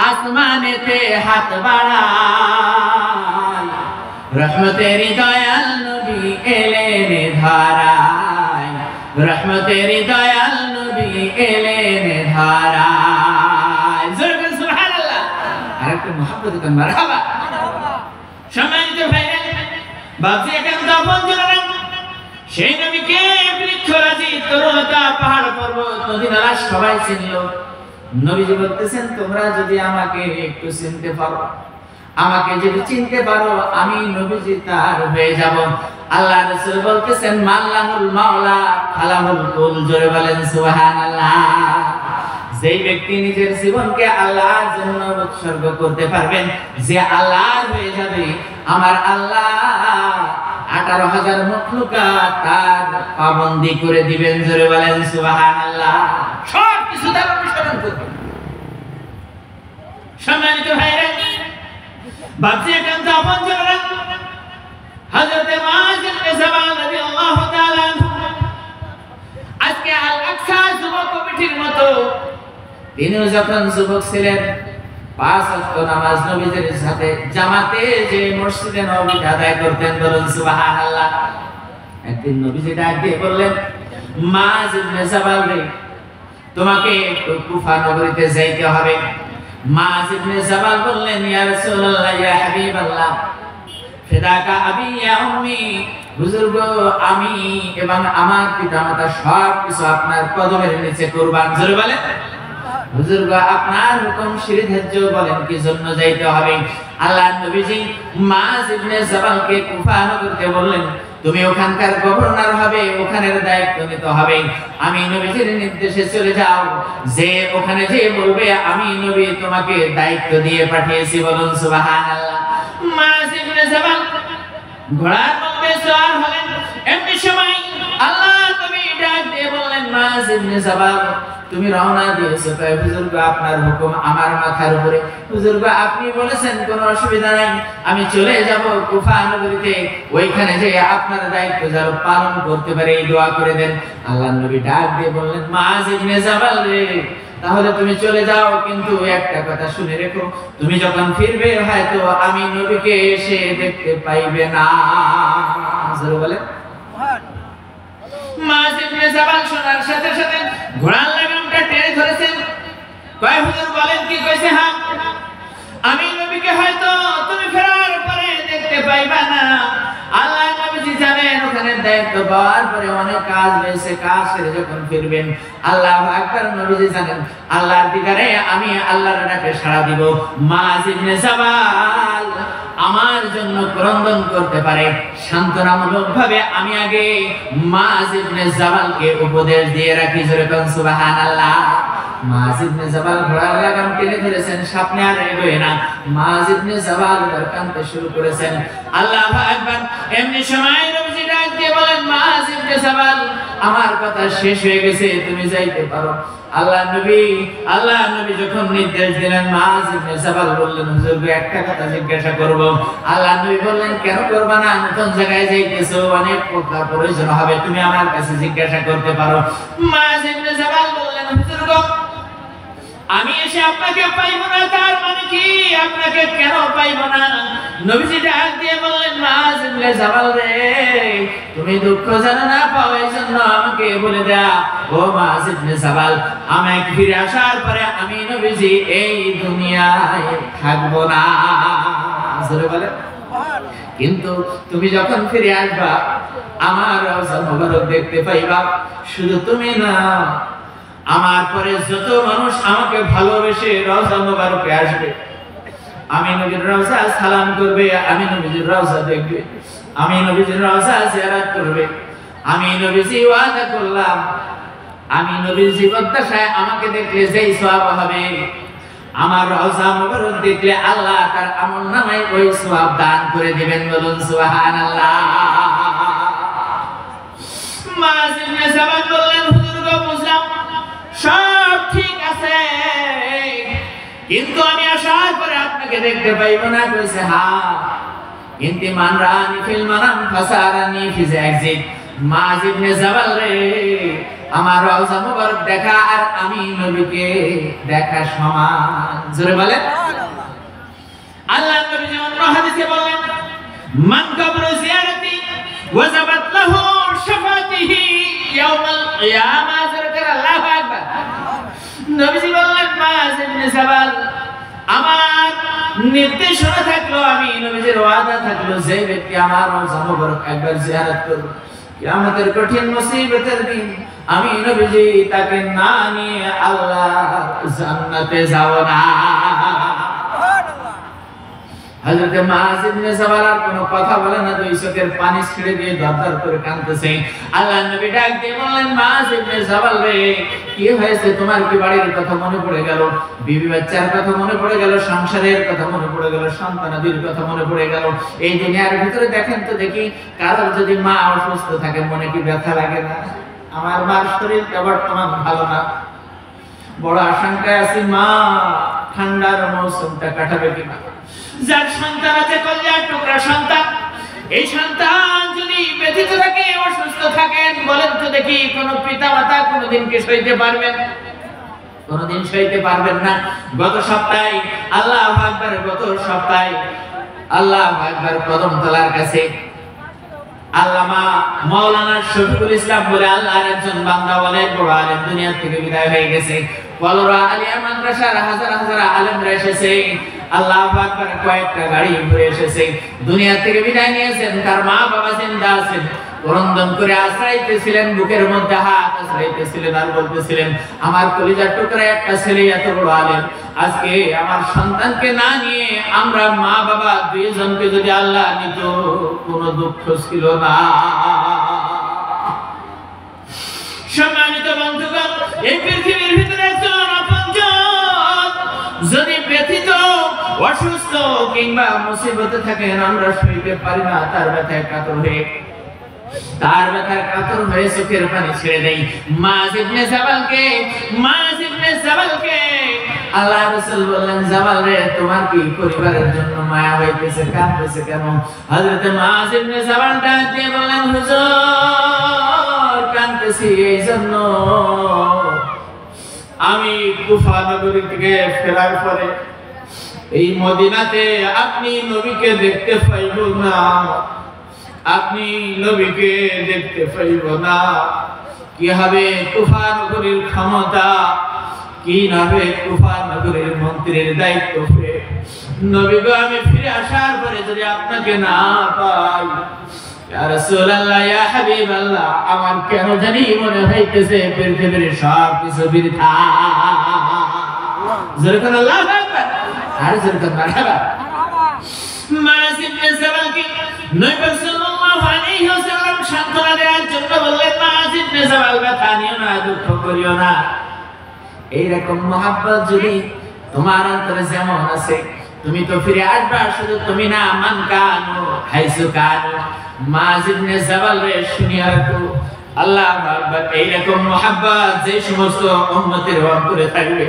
আসমানেতে হাত বাড়ায়। রহমতের দয়াল নবী এলেন ধারায়, রহমতের দয়াল নবী এলেন ধারায়। জোরে বলেন সুবহানাল্লাহ। আর একটু মুহাব্বত করেন মারহাবা। সম্মানিত ভাইরা, বাপজি একান্ত আপন জনেরা, সেই নবীকে বৃক্ষরাজি তরুলতা পাহাড় পর্বত নদী নালা সবাই চিনল। নবীজি বলতেছেন, তোমরা যদি আমাকে একটু চিনতে পারো, আমাকে যদি চিনতে পারো, আমি নবীজি তার হয়ে যাব। আল্লাহ রাসূল বলতেছেন, মাল্লাহুল মাওলা ফালাহুল কুল। জোরে বলেন সুবহানাল্লাহ। যেই ব্যক্তি নিজের জীবনকে আল্লাহর জন্য উৎসর্গ করতে পারবেন, যে আল্লাহর হয়ে যাবে, আমার আল্লাহ 18,000 মখলুকাত তার পাবন্দি করে দিবেন। জোরে বলেন সুবহানাল্লাহ। সব কিছু তার অনুসরণ করবেন। সম্মানিত ভাইরা, বাপজি একান্ত আপন জনেরা, হযরত মুআয ইবনে জাবাল রাদিয়াল্লাহু তাআলা আনহু আজকে আল আকসা যুবক কমিটির মতো তিনিও যখন যুবক ছিলেন, 5 ওয়াক্ত নামাজ নবীজির সাথে জামাতে যে মসজিদে নববীতে আদায় করতেন। বলুন সুবহানাল্লাহ। একদিন নবীজি ডাক দিয়ে বললেন, মুআয ইবনে জাবাল রে, তোমাকে একটু কুফা নগরীতে যাইতে হবে। মুআয ইবনে জাবাল বললেন, ইয়া রাসূলুল্লাহ, ইয়া হাবিবাল্লাহ, ফিদাকা আবি ইয়া উম্মি, হুজুর গো, আমি এবং আমার পিতামাতা সব কিছু আপনার কদমের নিচে কুরবান। জোরে বলেন, হুজুর গো, আপনার হুকুম শিরধার্য, বলেন কি জন্য যাইতে হবে। আল্লাহর নবীজি মুআয ইবনে জাবালকে কুফা নগরীতে বললেন, তুমি ওখানকার গভর্নর হবে, ওখানের দায়িত্ব নিতে হবে। আমি নবীজির নির্দেশে চলে যাও, যে ওখানে যে বলবে আমি নবী তোমাকে দায়িত্ব দিয়ে পাঠিয়েছি। বলুন সুবহানাল্লাহ। মুআয ইবনে জাবাল ঘোড়ার মধ্যে সওয়ার হলেন। এমনি সময় আল্লাহর নবী ডাক দিয়ে বললেন, মুআয ইবনে জাবাল, তুমি রওনা দিয়েছো, তাই হুজুর গো আপনার হুকুম আমার মাথার উপরে। হুজুর গো আপনি বলেছেন কোনো অসুবিধা নাই, আমি চলে যাব কুফা নগরীতে, ওইখানে যে আপনার দায়িত্ব যেন পালন করতে পারে এই দোয়া করে দেন। আল্লাহর নবী ডাক দিয়ে বললেন, মুআয ইবনে জাবাল রে, তাহলে তুমি চলে যাও, কিন্তু একটা কথা শুনে রেখো, তুমি যখন ফিরবে হয়তো আমি নবীকে এসে দেখতে পাইবে না। জোরে বলেন। মুআয ইবনে জাবাল শোনার সাথে সাথে ঘোড়ার লাগামটা টেনে ধরেছেন। কয় হুজুর বলেন কি কইছে? হ্যাঁ, আমি নবীকে হয়তো তুমি ফেরার পরে দেখতে পাইবা না। আল্লাহ নবীজি জানেন ওখানে দায়িত্ব পাওয়ার পরে অনেক কাজ রয়েছে, কাজ সেরে যখন ফিরবেন আল্লাহু আকবার। নবীজি জানেন আল্লাহর দিদারে আমি আল্লাহর ডাকে সাড়া দিব। মুআয ইবনে জাবাল আমার জন্য ক্রন্দন করতে পারে, সান্ত্বনামূলক ভাবে আমি আগে মুআয ইবনে জাবালকে উপদেশ দিয়ে রাখি। জোরে বলেন সুবহানাল্লাহ। মুআয ইবনে জাবাল ঘোড়ার লাগাম টেনে ধরেছেন, সামনে আর এগোয় না। মুআয ইবনে জাবাল কাঁদতে শুরু করেছেন। আল্লাহু আকবার। এমনি সময় নবীজি ডাক দিয়ে বলেন, মুআয ইবনে জাবাল আমার কথা শেষ হয়ে গেছে, তুমি যাইতে পারো। আল্লাহ নবী যখন নির্দেশ দিলেন, মুআয ইবনে জাবাল বললেন, হুজুর একটা কথা জিজ্ঞাসা করব। আল্লাহ নবী বললেন, কেন করবা না? নতুন জায়গায় যাইতেছো, অনেক কথা প্রয়োজন হবে, তুমি আমার কাছে জিজ্ঞাসা করতে পারো। মুআয ইবনে জাবাল বললেন, হুজুর গো আমি এসে আপনাকে পাইব না, তার মানে কি? আপনাকে কেন পাইব না? নবীজি ডাক দিয়ে বললেন, মুআয ইবনে জাবাল রে, তুমি দুঃখ জানো না পাও, এই জন্য আমাকে বলে দেয়া। ও মুআয ইবনে জাবাল, আমি ফিরে আসার পরে আমি নবীজি এই দুনিয়ায় থাকবো না। জোরে বলেন। কিন্তু তুমি যখন ফিরে আসবা আমার রওজা মুবারক দেখতে পাইবা। শুধু তুমি না, আমার পরে যত মানুষ আমাকে ভালোবেসে রওজা মুবারকে আসবে, আমি নবীর রওজা সালাম করবে, আমি নবীর রওজা দেখবে, আমি নবীর রওজা জিয়ারত করবে। আমি নবীজি ওয়াদা করলাম, আমি নবীর জীবদ্দশায় আমাকে দেখলে যেই সওয়াব হবে, আমার রওজা মুবারক দেখলে আল্লাহ তার আমলনামায় ওই সওয়াব দান করে দিবেন। বলুন সুবহানাল্লাহ। মুআয ইবনে জাবাল বললেন, হুজুর গো বুঝলাম, সব ঠিক আছে, কিন্তু আমি আসার পরে আপনাকে দেখতে পাইব না। কইছে হ্যাঁ, কিন্তু মান রানি ফিল মানাম ফাসারানি ফি যাজিদ। মুআয ইবনে জাবাল রে, আমার রওজা মুবারক দেখা আর আমি নবীকে দেখা সমান। জোরে বলেন। আল্লাহ নবী অন্য হাদিসে বলেন, মান কবরু জিয়ারতি ওয়াজাবাত লাহু শাফাতিহি ইয়াউমাল কিয়ামাহ। জোরে করে আল্লাহু আকবার। নবীজি বললেন, মুআয ইবনে জাবাল আমার নির্দেশনা থাকলো, আমি নবীজির ওয়াদা থাকলো, যে ব্যক্তি আমার রওজা মুবারক একবার জিয়ারত করবে, কিয়ামতের কঠিন মুসিবতের দিন আমি নবীজি তাকে না নিয়ে আল্লাহ জান্নাতে যাব না। হযরত মুআয ইবনে জাবাল আর কোনো কথা বলে না, দুই চোখের পানি ছেড়ে দিয়ে দরদর করে কাঁদতেছে। আল্লাহ নবী ডাক দিয়ে বললেন, মুআয ইবনে জাবাল রে, কি হয়েছে? তোমার কি বাড়ির কথা মনে পড়ে গেল, বিবি বাচ্চার কথা মনে পড়ে গেল, সংসারের কথা মনে পড়ে গেল, সন্তানাদির কথা মনে পড়ে গেল? এই দুনিয়ার ভিতরে দেখেন তো দেখি, কারোর যদি মা অসুস্থ থাকে মনে কি ব্যথা লাগে না? আমার মার শরীরটা বর্তমান ভালো না, বড় আশঙ্কায় আছি, মা ঠান্ডার মৌসুমটা কাটাবে কিনা। যার সন্তান আছে, কলিজার টুকরা সন্তান, এই সন্তান যদি ব্যথিত থাকে, অসুস্থ থাকেন, বলেন তো দেখি কোন পিতা মাতা কোনদিন কি সইতে পারবেন? কোনদিন সইতে পারবেন না। গত সপ্তাহে আল্লাহু আকবার, গত সপ্তাহে আল্লাহু আকবার কদমতলার কাছে আল্লামা মাওলানা শফিকুল ইসলাম বলে আল্লাহর একজন বান্দা, অনেক বড় আলেম, দুনিয়া থেকে বিদায় হয়ে গেছে। কলরা আলিয়া মাদ্রাসার হাজার হাজার আলেমরা এসেছে, আল্লাহু আকবার, কয়েকটা গাড়ি ঘুরে এসেছে, দুনিয়া থেকে বিদায় নিয়েছেন। তার মা বাবা জিন্দা আছেন, ক্রন্দন করে আশ্রাইতেছিলেন, বুকের মধ্যে হাত আশ্রাইতেছিলেন আর বলতেছিলেন, আমার কলিজার টুকরা একটা ছেলে এত বড় আলেম, আজকে আমার সন্তানকে না নিয়ে আমরা মা বাবা দুইজনকে যদি আল্লাহ নিত, কোনো দুঃখ ছিল না। সম্মানিত বন্ধুগণ, এই পৃথিবীর ভিতরে একজন আপনজন যদি ব্যথিত, অসুস্থ কিংবা মুসিবতে থাকেন, আমরা সইতে পারি না তার ব্যথায় কাতর হয়ে। তার ব্যথার কাতর হয়ে চোখের পানি ছেড়ে দেই। মুআয ইবনে জাবালকে আল্লাহ রাসূল বললেন, জাবাল রে, তোমার কি পরিবারের জন্য মায়া হইতেছে, কাঁদতেছে কেন? হযরত মুআয ইবনে জাবাল ডাক দিয়ে বললেন, হুজুর, কাঁদতেছি এই জন্য আমি কুফা নগরী থেকে ফেরার পরে এই মদিনাতে আপনি নবীকে দেখতে পাইব না, আপনি নবীকে দেখতে পাইব না। কি হবে কুফা নগরীর ক্ষমতা, কি হবে কুফা নগরীর মন্ত্রীর দায়িত্ব পেয়ে নবী গো, আমি ফিরে আসার পরে যদি আপনাকে না পাই, ইয়া রাসূলুল্লাহ, ইয়া হাবিবাল্লাহ, আমার কেন জানি মনে হইতেছে পৃথিবীর সব কিছু বৃথা। জোরে করে আল্লাহু আকবার, আর জোরে করে মারহাবা। মুআয ইবনে জাবালকে নবী সাল্লাল্লাহু আলাইহি ওয়াসাল্লাম সান্ত্বনা দেওয়ার জন্য বললেন, মুআয ইবনে জাবাল, ব্যথা নিও না, দুঃখ করিও না। এইরকম মহব্বত যদি তোমার অন্তরে যেমন আছে, তুমি তো ফিরে আসবা। শুধু তুমি না, মান কানু হাইসু কানু। মুআয ইবনে জাবাল রে, শুনিয়া রাখো, আল্লাহু আকবার, এইরকম মহব্বত যে সমস্ত উম্মতের অন্তরে থাকবে,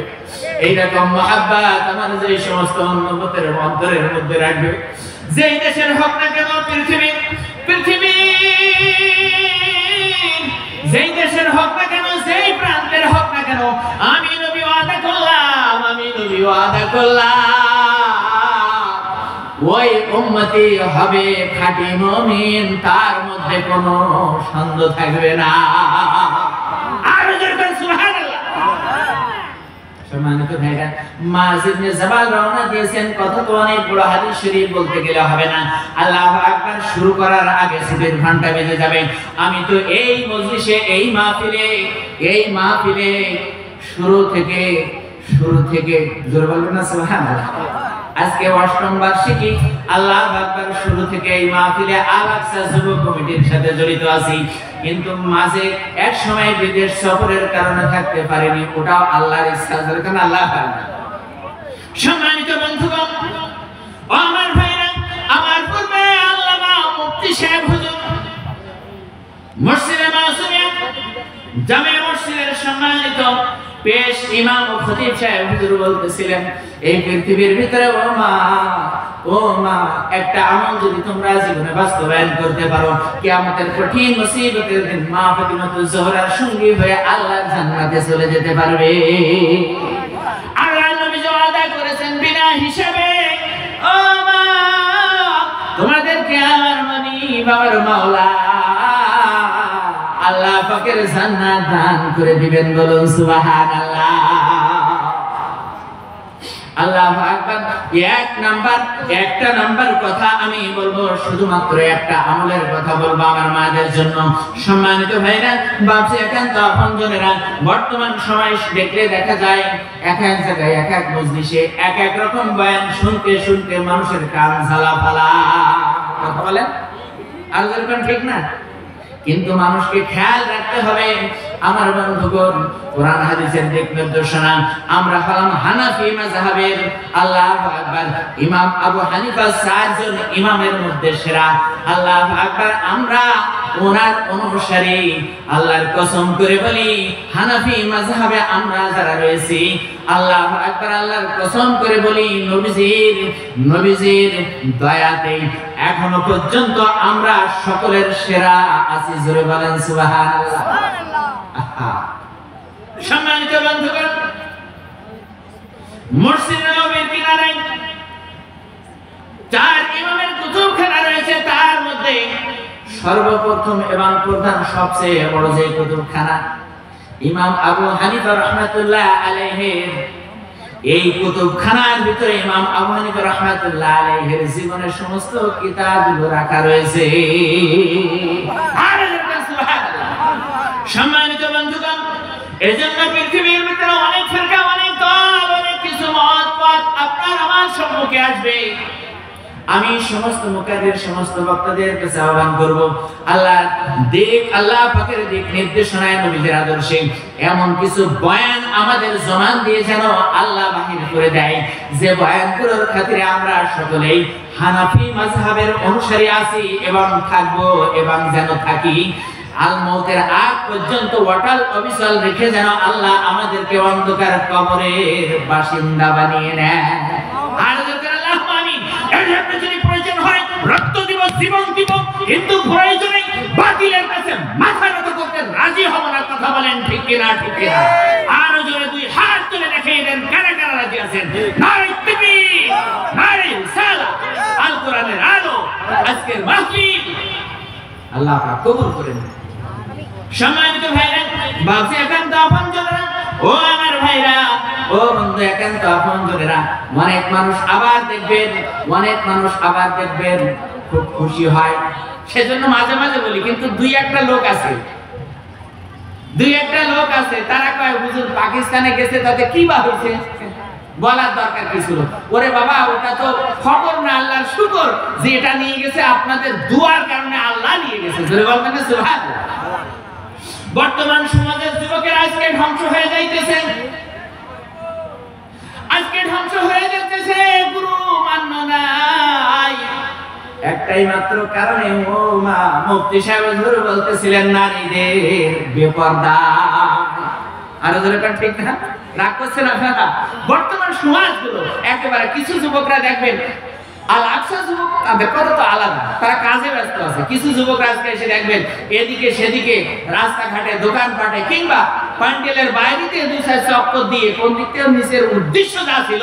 এইরকম মহব্বত আমার যে সমস্ত উম্মতের অন্তরের মধ্যে রাখবে, যেই দেশের হোক না কেন, পৃথিবী যেই দেশের হোক না কেন, যেই প্রান্তের হোক না কেন, আমি নবী ওয়াদা করলাম, ওই উম্মতি হবে খাঁটি মুমিন, তার মধ্যে কোনো সন্দেহ থাকবে না। আর জোরে সুবহানাল্লাহ। সম্মানিত ভাইরা, মুআয ইবনে জাবাল রওনা দিয়েছেন। কথা তো অনেক বড়, হাদিস শরীফ বলতে গেলে হবে না। আল্লাহু আকবার শুরু করার আগে সিটের ঘন্টা বেজে যাবে। আমি তো এই মজলিসে, এই মাহফিলে শুরু থেকে জোরে বলবেন না সুবহানাল্লাহ। আজকে ৮ম বার্ষিকী, আল্লাহু আকবার, শুরু থেকে এই মাহফিলে আল আকসা যুব কমিটির সাথে জড়িত আছি, কিন্তু মাঝে এক সময় বিদেশ সফরের কারণে থাকতে পারিনি, ওটাও আল্লাহর ইচ্ছা। যেরকম আল্লাহ পারেন। সম্মানিত বন্ধুগণ, আমার ভাইরা, আমার পূর্বে আল্লামা মুফতি সাহেব হুজুর মসজিদে মাসুমিয়া জামে মসজিদের সম্মানিত পেশ ইমাম ও খতিব সাহেব হুজুর বলতেছিলেন, এই পৃথিবীর ভিতরে ও মা, একটা আমল যদি তোমরা জীবনে বাস্তবায়ন করতে পারো, কিয়ামতের কঠিন মুসিবতের দিন মা ফাতিমাতুজ জোহরার সঙ্গী হয়ে আল্লাহর জান্নাতে চলে যেতে পারবে। আল্লাহ নবী ওয়াদা করেছেন বিনা হিসাবে, ও মা, তোমাদেরকে আমার মানি বাবার মাওলা আল্লাহ পাকের জান্নাত দান করে দিবেন। বলুন সুবহানাল্লাহ। আল্লাহু আকবার। একটা নাম্বার কথা আমি বলবো, শুধুমাত্র একটা আমলের কথা বলবো আমার মাদের জন্য। সম্মানিত ভাইরা, বাপজি, একান্ত আপনজনেরা, বর্তমান সময় দেখলে দেখা যায় এক এক জায়গায়, এক এক মজলিসে এক এক রকম বয়ান শুনতে মানুষের কান ঝালাপালা। কথা বলেন, আর যেরকম ঠিক না? কিন্তু মানুষকে খেয়াল রাখতে হবে আমার বন্ধুগণ, কোরআন হাদিসের দিক নির্দেশনা। আমরা হলাম হানাফি মাযহাবের, আল্লাহু আকবার, ইমাম আবু হানিফা 4 জন ইমামের মধ্যে সেরা। আল্লাহু আকবার, আমরা ওনার অনুসারী। আল্লাহর কসম করে বলি, হানাফি মাযহাবে আমরা যারা রয়েছি, আল্লাহু আকবার, আল্লাহর কসম করে বলি, নবীজির দয়াতে এখনো পর্যন্ত আমরা সকলের সেরা আছি। জোরে বলেন সুবহানাল্লাহ। সম্মানিত বন্ধুগণ, মসজিদ নববীর কিনারায় 4 ইমামের কুতুবখানা রয়েছে। তার মধ্যে সর্বপ্রথম এবং প্রধান সবচেয়ে বড় যে কুতুবখানা, ইমাম আবু হানিফা রাহমাতুল্লাহ আলাইহির, এই কুতুবখানার ভিতরে ইমাম আবু হানিফা রাহমাতুল্লাহ আলাইহির জীবনের সমস্ত কিতাবগুলো রাখা রয়েছে। সম্মানিত বন্ধুগণ, এজন্য পৃথিবীর ভিতরে অনেক ফিরকা, অনেক দল, অনেক কিছু মত আপনার আমার সম্মুখে আসবে। আমি সমস্ত মুকাদ্দির সমস্ত বক্তাদের কাছে আহ্বান করব, আল্লাহ আল্লাহ পাকের দিক নির্দেশনায় নবীদের আদর্শে এমন কিছু বয়ান আমাদের জমান দিয়ে যেন আল্লাহ বাহির করে দেয়, যে বয়ানগুলোর খাতিরে আমরা সকলেই হানাফি মাযহাবের অনুসারী আছি এবং থাকবো এবং যেন থাকি আল মউতের আগ পর্যন্ত ওয়াটাল অবিচল রেখে যেন আল্লাহ আমাদেরকে অন্ধকার কবরের বাসিন্দা বানিয়ে নেয়। আর আল্লাহুম্মা আমিন। এর যদি প্রয়োজন হয় রক্ত দিব, জীবন দিব, কিন্তু প্রয়োজনে বাতিলের কাছে মাথা নত করতে রাজি হব না। কথা বলেন ঠিক কি না? ঠিক কি না? আর জোরে দুই হাত তুলে দেখিয়ে দেন কারা কারা রাজি আছেন। নারে তাকবীর, নারে রিসালাত, আল কোরআনের আলো। আজকের মাহফিল আল্লাহ পাক কবুল করে নেন। সম্মানিত ভাইরা, বাপসি একান্ত আপনজনেরা, ও আমার ভাইরা, ও বন্ধু একান্ত আপনজনেরা, অনেক মানুষ আবার দেখবেন খুব খুশি হয়। সেজন্য মাঝে মাঝে বলি, কিন্তু দুই একটা লোক আছে তারা কয় হুজুর পাকিস্তানে গেছে তাতে কি বা হয়েছে, বলার দরকার কি ছিল? ওরে বাবা, ওটা তো খবর না, আল্লাহর শুকর যে এটা নিয়ে গেছে আপনাদের দুয়ার কারণে আল্লাহ নিয়ে গেছে। জোরে বলবেন না সুবহানাল্লাহ। বর্তমান সমাজের যুবকেরা আজকে ধ্বংস হয়ে যাইতেছে, গুরু মান্য নাই একটাই মাত্র কারণে। ও মা, মুফতি সাহেব হুজুর বলতেছিলেন নারীদের বেপরদা। আর জোরে কান ঠিক না? রাগ করছেন আপনারা? বর্তমান সমাজগুলো একেবারে কিছু যুবকরা দেখবেন, আল আকসা যুবক তাদের কথা তো আলাদা, তারা কাজে ব্যস্ত আছে। কিছু যুবক আজকে এসে দেখবেন এদিকে সেদিকে রাস্তাঘাটে দোকানপাটে কিংবা প্যান্ডেলের বাইরেতে দুই সাইড চক্কর দিয়ে কোন দিক থেকে নিচের উদ্দেশ্য যা ছিল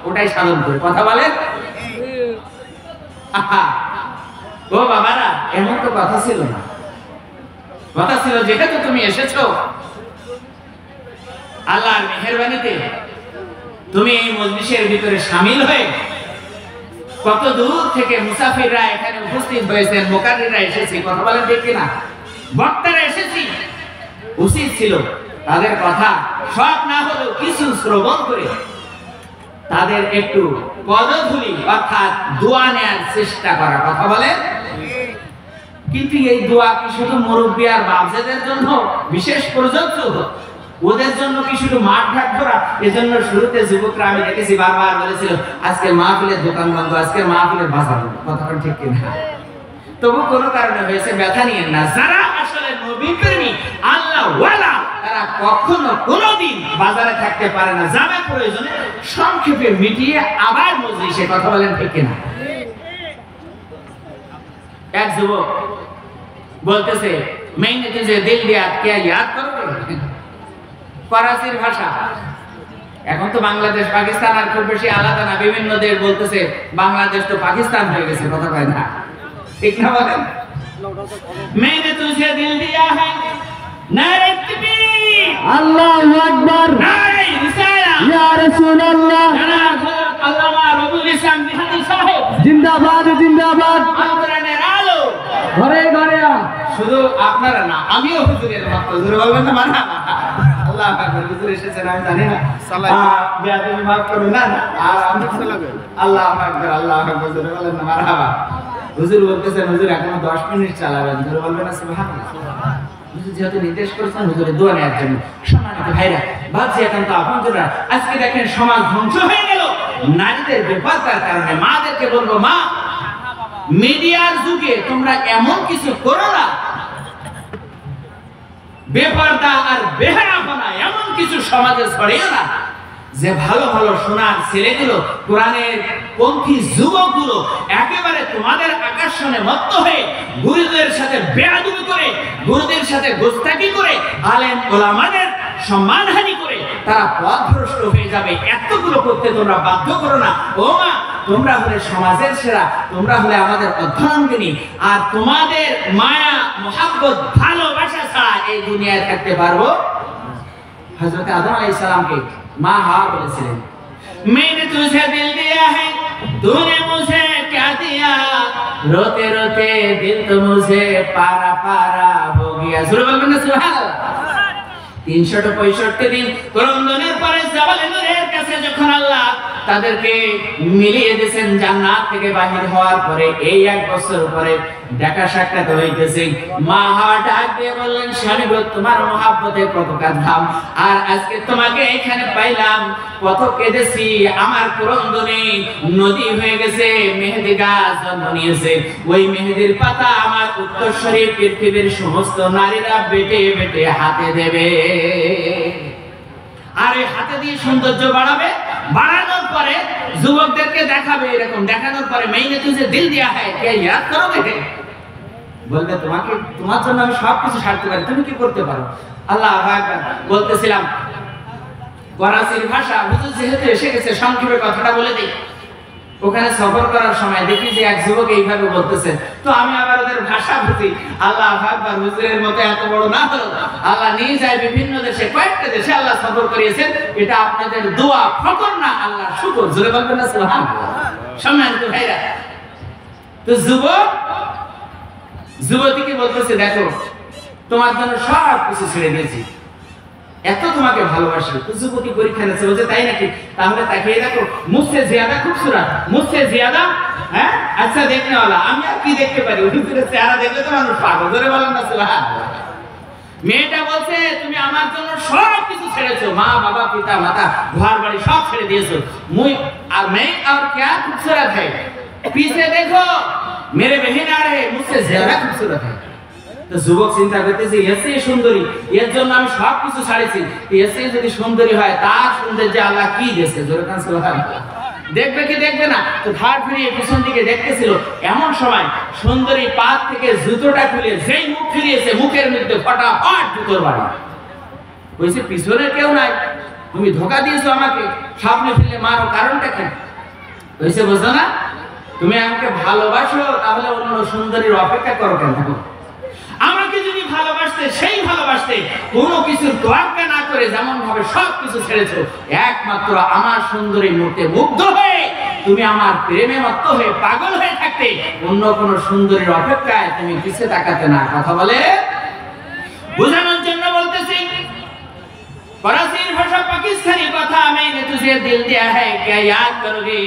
ওটাই সাধন করে। কথা বলেন? ও বাবারা, এমন তো কথা ছিল না। কথা ছিল যেহেতু তুমি এসেছো আল্লাহর মেহেরবানিতে তুমি এই মজলিসের ভিতরে শামিল হয়ে কত দূর থেকে মুসাফিররা এখানে উপস্থিত হয়েছেন, মুকাররিররা এসেছে। কথা বলেন ঠিক কিনা? বক্তারা এসেছি, উচিত ছিল তাদের কথা সব না হলেও কিছু শ্রবণ করে তাদের একটু পদধূলি অর্থাৎ দোয়া নেওয়ার চেষ্টা করা। কথা বলেন? কিন্তু এই দোয়া কি শুধু মুরব্বী আর বাপজাদের জন্য বিশেষ প্রযোজ্য? ওদের জন্য কি শুধু মাঠ ঘাট করা? এজন্য শুরুতে যুবকরা আমি দেখেছি বারবার বলেছিল আজকে মাহফিলের দোকান বন্ধ, আজকে মাহফিলের বাজার বন্ধ। কথাটা ঠিক কিনা? তবু কোনো কারণে হয়েছে, ব্যথা নিয়েন না। যারা আসলে নবী প্রেমী আল্লাহ ওয়ালা তারা কখনো কোনোদিন বাজারে থাকতে পারে না, যাবে প্রয়োজনে সংক্ষেপে মিটিয়ে আবার মজলিসে। কথা বলেন ঠিক কিনা? এক যুবক বলতেছে मैंने तुझे दिल दिया क्या याद करोगे? ফরাসির ভাষা। এখন তো বাংলাদেশ পাকিস্তান আর খুব বেশি আলাদা না, বিভিন্ন দেশ বলতেছে বাংলাদেশ তো পাকিস্তান হয়ে গেছে। কথা কয় না? ঠিক না বলেন? मैंने तुझे दिल दिया है, नारे तकबीर, अल्लाहु আকবার, नारे रिसालात, या रसूल अल्लाह, जनाब আল্লামা রবুল ইসলাম জিহাদি সাহেব জিন্দাবাদ, জিন্দাবাদ। কোরআনের আলো ঘরে ঘরে। শুধু আপনারা না, আমিও হুজুরের ভক্ত। হুজুর বলবেন না মারহাবা। আল্লাহ আকবার। হুজুর এসেছেন আমি জানি না, বেয়াদবি মাফ করুন। না আর আমি আল্লাহ আকবার, আল্লাহ আকবার। হুজুর বলেন না মারহাবা। হুজুর বলতেছেন হুজুর এখনো 10 মিনিট চালাবেন। হুজুর বলবেন না সুবহানাল্লাহ। হুজুর যেহেতু নির্দেশ করেছেন হুজুরের দোয়া নেওয়ার জন্য। সম্মানিত ভাইরা, ভাবছি এখন তো আপনজনরা আজকে দেখেন সমাজ ধ্বংস হয়ে গেল নারীদের বেপরদার কারণে। মাদেরকে বলবো, মা, মিডিয়ার যুগে তোমরা এমন কিছু করো না, বেপরদা আর বেহায়াপনা এমন কিছু সমাজে ছড়িও না যে ভালো ভালো সোনার ছেলেগুলো, কোরআনের পন্থী যুবকগুলো একেবারে তোমাদের আকর্ষণে মত্ত হয়ে গুরুদের সাথে বেয়াদবি করে, গুরুদের সাথে গোস্তাকি করে, আলেম ওলামাদের সম্মানহানি করে তারা পথভ্রষ্ট হয়ে যাবে। এতগুলো করতে তোমরা বাধ্য করো না। ও মা, তোমরা হলে সমাজের সেরা, তোমরা হলে আমাদের অর্ধাঙ্গিনী। আর তোমাদের মায়া মোহাব্বত ভালোবাসা ছাড়া এই দুনিয়ায় থাকতে পারবো? হযরত আদম আলাইহিস সালামকে মা হাওয়া বলেছিলেন, मैंने तुझे दिल दिया है, तूने मुझे क्या दिया, रोते रोते दिल तो मुझे पारा पारा हो गया। সুরে বলবেন না সুবহানাল্লাহ। 365 দিন ক্রন্দনের পরে জাবালে নূরের কাছে যখন আল্লাহ তাদেরকে মিলিয়ে দিয়েছেন জান্নাত থেকে বাহির হওয়ার পরে এই 1 বছর পরে দেখা সাক্ষাৎ হইতেছে। মা হাওয়া ডাক দিয়ে বললেন, স্বামী গো, তোমার মহব্বতে কত কাঁদলাম, আর আজকে তোমাকে এখানে পাইলাম কত কেঁদেছি। আমার ক্রন্দনে নদী হয়ে গেছে, মেহেদি গাছ জন্ম নিয়েছে। ওই মেহেদির পাতা আমার উত্তরসূরি পৃথিবীর সমস্ত নারীরা বেটে বেটে হাতে দেবে, আর এই হাতে দিয়ে সৌন্দর্য বাড়াবে। বাড়ানোর পরে যুবকদেরকে দেখাবে, এরকম দেখানোর পরে মেইনে তুঝে দিল দিয়া হয় কে ইয়াদ করোগে, বলবে তোমাকে, তোমার জন্য আমি সবকিছু ছাড়তে পারি, তুমি কি করতে পারো। আল্লাহু আকবার। বলতেছিলাম করাচির ভাষা, হুজুর যেহেতু এসে গেছে সংক্ষেপে কথাটা বলে দিই। ওখানে সফর করার সময় দেখি যে এক যুবক এইভাবে বলতেছে, তো আমি আবার ওদের ভাষা বুঝি। আল্লাহু আকবার। হুজুরের মতো এত বড় না হলো, আল্লাহ নিয়ে যায় বিভিন্ন দেশে, কয়েকটা দেশে আল্লাহ সফর করিয়েছেন। এটা আপনাদের দোয়া, ফকর না, আল্লাহ শুকর। জোরে বলবেন না সুবহানাল্লাহ। সম্মানিত ভাইরা, তো যুবতীকে বলতেছে, দেখো তোমার জন্য সব কিছু ছেড়ে দিয়েছি, এত তোমাকে ভালোবাসি। তো যুবতী পরীক্ষা নিচ্ছে, বলছে তাই নাকি, তাহলে তাকিয়ে দেখো, মুঝসে জিয়াদা খুবসুরত, মুঝসে জিয়াদা, হ্যাঁ আচ্ছা দেখনে वाला, আমি আর কি দেখতে পারি, হুজুরের চেহারা দেখলে তো মানুষ পাগল। ধরে বলেন না সুবহানাল্লাহ। মেয়েটা বলছে, তুমি আমার জন্য সব কিছু ছেড়েছো, মা বাবা পিতা মাতা ঘর বাড়ি সব ছেড়ে দিয়েছো, মুই আর मैं और क्या खूबसूरत है, पीछे देखो मेरे बहन आ रहे, मुझसे ज्यादा खूबसूरत है। তো যুবক চিন্তা করতেছে, এসে সুন্দরী, এর জন্য আমি সব কিছু ছাড়েছি, এসে যদি সুন্দরী হয় তার সৌন্দর্য আল্লাহ কি দিয়েছে। জোরে কান সুবহানাল্লাহ। দেখবে কি দেখবে না, তো ঘাড় ফিরিয়ে পিছন দিকে দেখতেছিল। এমন সময় সুন্দরী পাত থেকে জুতোটা খুলে যেই মুখ ফিরিয়েছে, মুখের মধ্যে ফটাফট জুতোর বাড়ি। কইছে পিছনে কেউ নাই, তুমি ধোঁকা দিয়েছো আমাকে, সামনে ফিরলে মারো, কারণটা কি? কইছে বুঝো না, তুমি আমাকে ভালোবাসো, তাহলে অন্য সুন্দরীর অপেক্ষা করো কেন? আমাকে যদি ভালোবাসতে, সেই ভালোবাসতে কোনো কিছুর তোয়াক্কা না করে যেমন ভাবে সব কিছু ছেড়েছো, একমাত্র আমার সুন্দরী মুহূর্তে মুগ্ধ হয়ে তুমি আমার প্রেমে মত্ত হয়ে পাগল হয়ে থাকতে, অন্য কোন সুন্দরীর অপেক্ষায় তুমি পিছে তাকাতে না। কথা বলে বোঝানোর জন্য বলতেছি, করাচির ভাষা পাকিস্তানি কথা, আমি তুঝে দিল দিয়া হ্যায় কে ইয়াদ করোগে।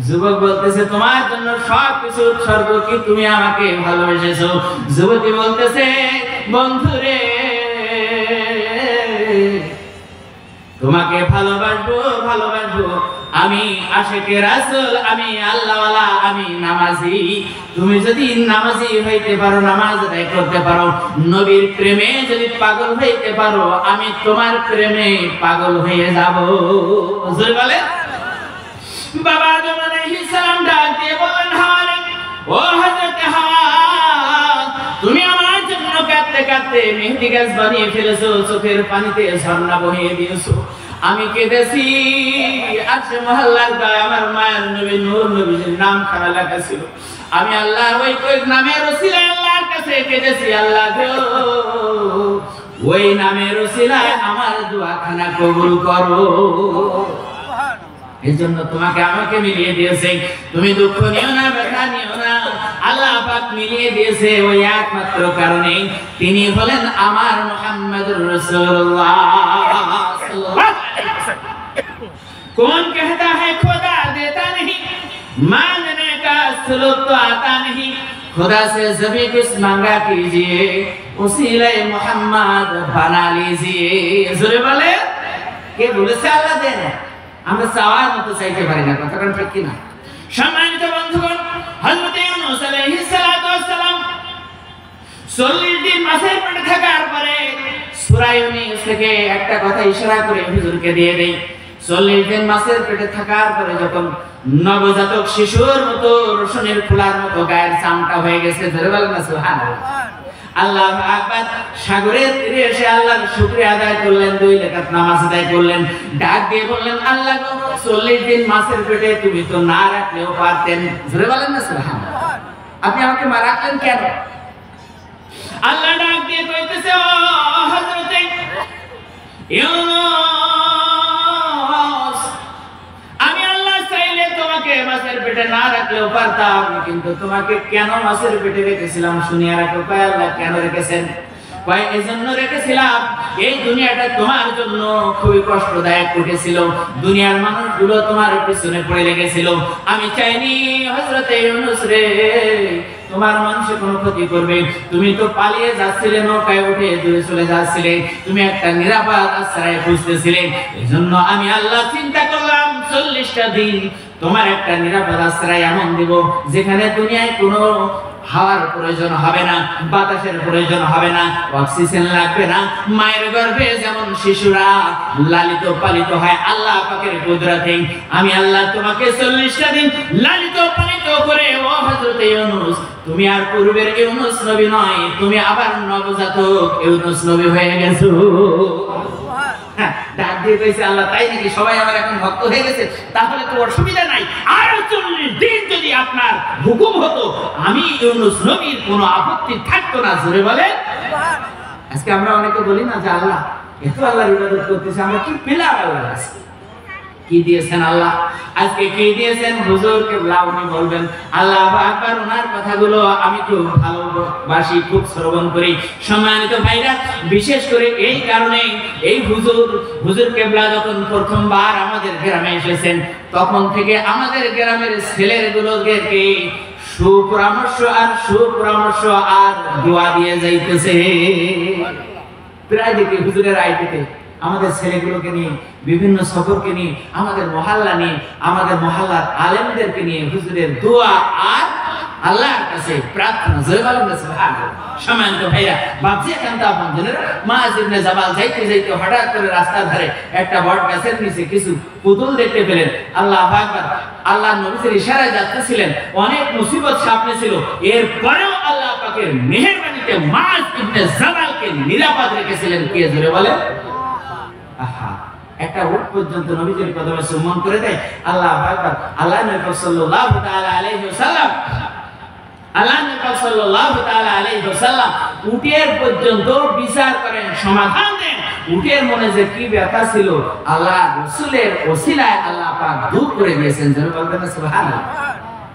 যুবক বলতেছে, তোমার জন্য সব কিছু উৎসর্গ কি, তুমি আমাকে ভালোবেসেছো। যুবতী বলতেছে, বন্ধুরে তোমাকে ভালোবাসবো ভালোবাসবো, আমি আশিকে রাসূল, আমি আল্লাহওয়ালা, আমি নামাজি। তুমি যদি নামাজি হইতে পারো, নামাজ আদায় করতে পারো, নবীর প্রেমে যদি পাগল হইতে পারো, আমি তোমার প্রেমে পাগল হয়ে যাব। হুজুর বলে, বাবা আদম আলাইহিস সালাম ডাক দিয়ে বললেন, হাওয়া রে, ও হযরত হাওয়া, তুমি আমার জন্য কাঁদতে কাঁদতে মেহেদি গাছ বানিয়ে ফেলেছো, চোখের পানিতে ঝর্ণা বহিয়ে দিয়েছো। আমি কেঁদেছি, আজকে মহল্লার গায়ে আমার মায়ের নবী নূর নবীর নাম খানা লেখা ছিল। আমি আল্লাহর ওই নামের ওসিলায় আল্লাহর কাছে কেঁদেছি, আল্লাহ গো, ওই নামের ওসিলায় আমার দোয়াখানা কবুল করো। এই জন্য তোমাকে আমাকে মিলিয়ে দিয়েছে, তুমি দুঃখ নিও না, ব্যথা নিও না, আল্লাহ পাক মিলিয়ে দিয়েছে ওই একমাত্র কারণে, তিনি হলেন আমার মুহাম্মদুর রাসূলুল্লাহ সাল্লাল্লাহু আলাইহি ওয়াসাল্লাম। कौन कहता है खुदा देता नहीं, मांगने का सुलूक तो आता नहीं, खुदा से सभी कुछ मांगा कीजिए, उसीले मोहम्मद बना लीजिए। ज़रूर बोले কে বলেছে আল্লাহ দেন, আমরা চাওয়ার মতো চাইতে পারি না। কথাটা ঠিক কি না? সম্মানিত বন্ধুগণ, হযরত ইউনূস আলাইহিস সালাতু ওয়াস সালাম 40 দিন মাছের পেটে থাকার পরে সূরা ইউনূস থেকে একটা কথা ইশারা করে হুজুরকে দিয়ে দেই। 40 দিন মাছের পেটে থাকার পরে যখন নবজাতক শিশুর মতো রোশনের ফুলার মতো গায়ের চামড়া হয়ে গেছে, ধরে বলেন না সুবহানাল্লাহ, আল্লাহু আকবার। সাগরের তীরে এসে আল্লাহর শুকরিয়া আদায় করলেন, 2 রাকাত নামাজ আদায় করলেন, ডাক দিয়ে বললেন, আল্লাহ গো, 40 দিন মাছের পেটে তুমি তো না রাখলেও পারতেন। ধরে বলেন না সুবহানাল্লাহ, আপনি আমাকে মা রাখলেন কেন? আল্লাহ ডাক দিয়ে কইতেছে, ও হযরত ইউনূস, আমি আল্লাহ চাইলে তোমাকে মাছের পেটে না রাখলেও পারতাম, কিন্তু তোমাকে কেন মাছের পেটে রেখেছিলাম শুনিয়ে রাখো। কয় আল্লাহ কেন রেখেছেন? কয় এজন্য রেখেছিলাম এই দুনিয়াটা তোমার জন্য খুবই কষ্টদায়ক উঠেছিল, দুনিয়ার মানুষগুলো তোমার পিছনে পড়ে লেগেছিল, আমি চাইনি হযরতে ইউনূস রে তোমার মানুষে কোনো ক্ষতি করবে। তুমি তো পালিয়ে যাচ্ছিলে, নৌকায় উঠে দূরে চলে যাচ্ছিলে, তুমি একটা নিরাপদ আশ্রয় খুঁজতেছিলে। এজন্য আমি আল্লাহ চিন্তা করলাম 40টা দিন তোমার একটা নিরাপদ আশ্রয় এমন দিব যেখানে দুনিয়ায় কোনো হাওয়ার প্রয়োজন হবে না, বাতাসের প্রয়োজন হবে না, অক্সিজেন লাগবে না। মায়ের গর্ভে যেমন শিশুরা লালিত পালিত হয় আল্লাহ পাকের কুদরতে, আমি আল্লাহ তোমাকে 40টা দিন লালিত পালিত করে ও হযরত ইউনূস তুমি আর পূর্বের ইউনূস নবী নয়, তুমি আবার নবজাতক ইউনূস নবী হয়ে গেছো। ডাক দিয়ে কইছে আল্লাহ তাই নাকি, সবাই আমার এখন ভক্ত হয়ে গেছে, তাহলে তো অসুবিধা নাই, আর 40 দিন যদি আপনার হুকুম হতো আমি ইউনূস নবীর কোনো আপত্তি থাকতো না। জোরে বলে। আজকে আমরা অনেকে বলি না যে আল্লাহ এত আল্লাহর ইবাদত করতেছে, আমরা কি পেলাম আল্লাহর কাছে? কি দিয়েছেন আল্লাহ? আজকে কি দিয়েছেন হুজুর কেবলা উনি বলবেন আল্লাহু আকবার। ওনার কথাগুলো আমি খুব ভালোবাসি, খুব শ্রবণ করি। সম্মানিত ভাইরা, বিশেষ করে এই কারণে এই হুজুর কেবলা যখন প্রথমবার আমাদের গ্রামে এসেছেন তখন থেকে আমাদের গ্রামের ছেলেগুলোকে সুপরামর্শ আর দোয়া দিয়ে যাইতেছে। প্রায় দেখি হুজুরের আইডিতে আমাদের ছেলেগুলোকে নিয়ে, বিভিন্ন সফরকে নিয়ে, আমাদের মহল্লা নিয়ে, আমাদের মহল্লার আলেমদেরকে নিয়ে হুজুরের দোয়া আর আল্লাহর কাছে প্রার্থনা। জয় বলেন সুবহানাল্লাহ। সম্মানিত ভাইরা, বাপজি একান্ত আপনজনের মুআয ইবনে জাবাল যাইতে যাইতে হঠাৎ করে রাস্তার ধারে একটা বট গাছের নিচে কিছু পুতুল দেখতে পেলেন। আল্লাহু আকবার। আল্লাহ নবীর ইশারায় যাচ্ছিলেন, অনেক মুসিবত সামনে ছিল, এরপরেও আল্লাহ পাকের মেহেরবানিতে মুআয ইবনে জাবালকে নিরাপদ রেখেছিলেন। কে জোরে বলে? আহা, একটা উট পর্যন্ত নবীজির কদমে চুম্বন করে দেয়। আল্লাহু আকবার। আল্লাহ নবী সাল্লাল্লাহু তাআলা আলাইহি ওয়াসাল্লাম উটের পর্যন্ত বিচার করেন, সমাধান দেন। উটের মনে যে কি ব্যথা ছিল আল্লাহ রাসূলের ওসিলায় আল্লাহ পাক দূর করে দিয়েছেন। যারা বলবেন সুবহানাল্লাহ।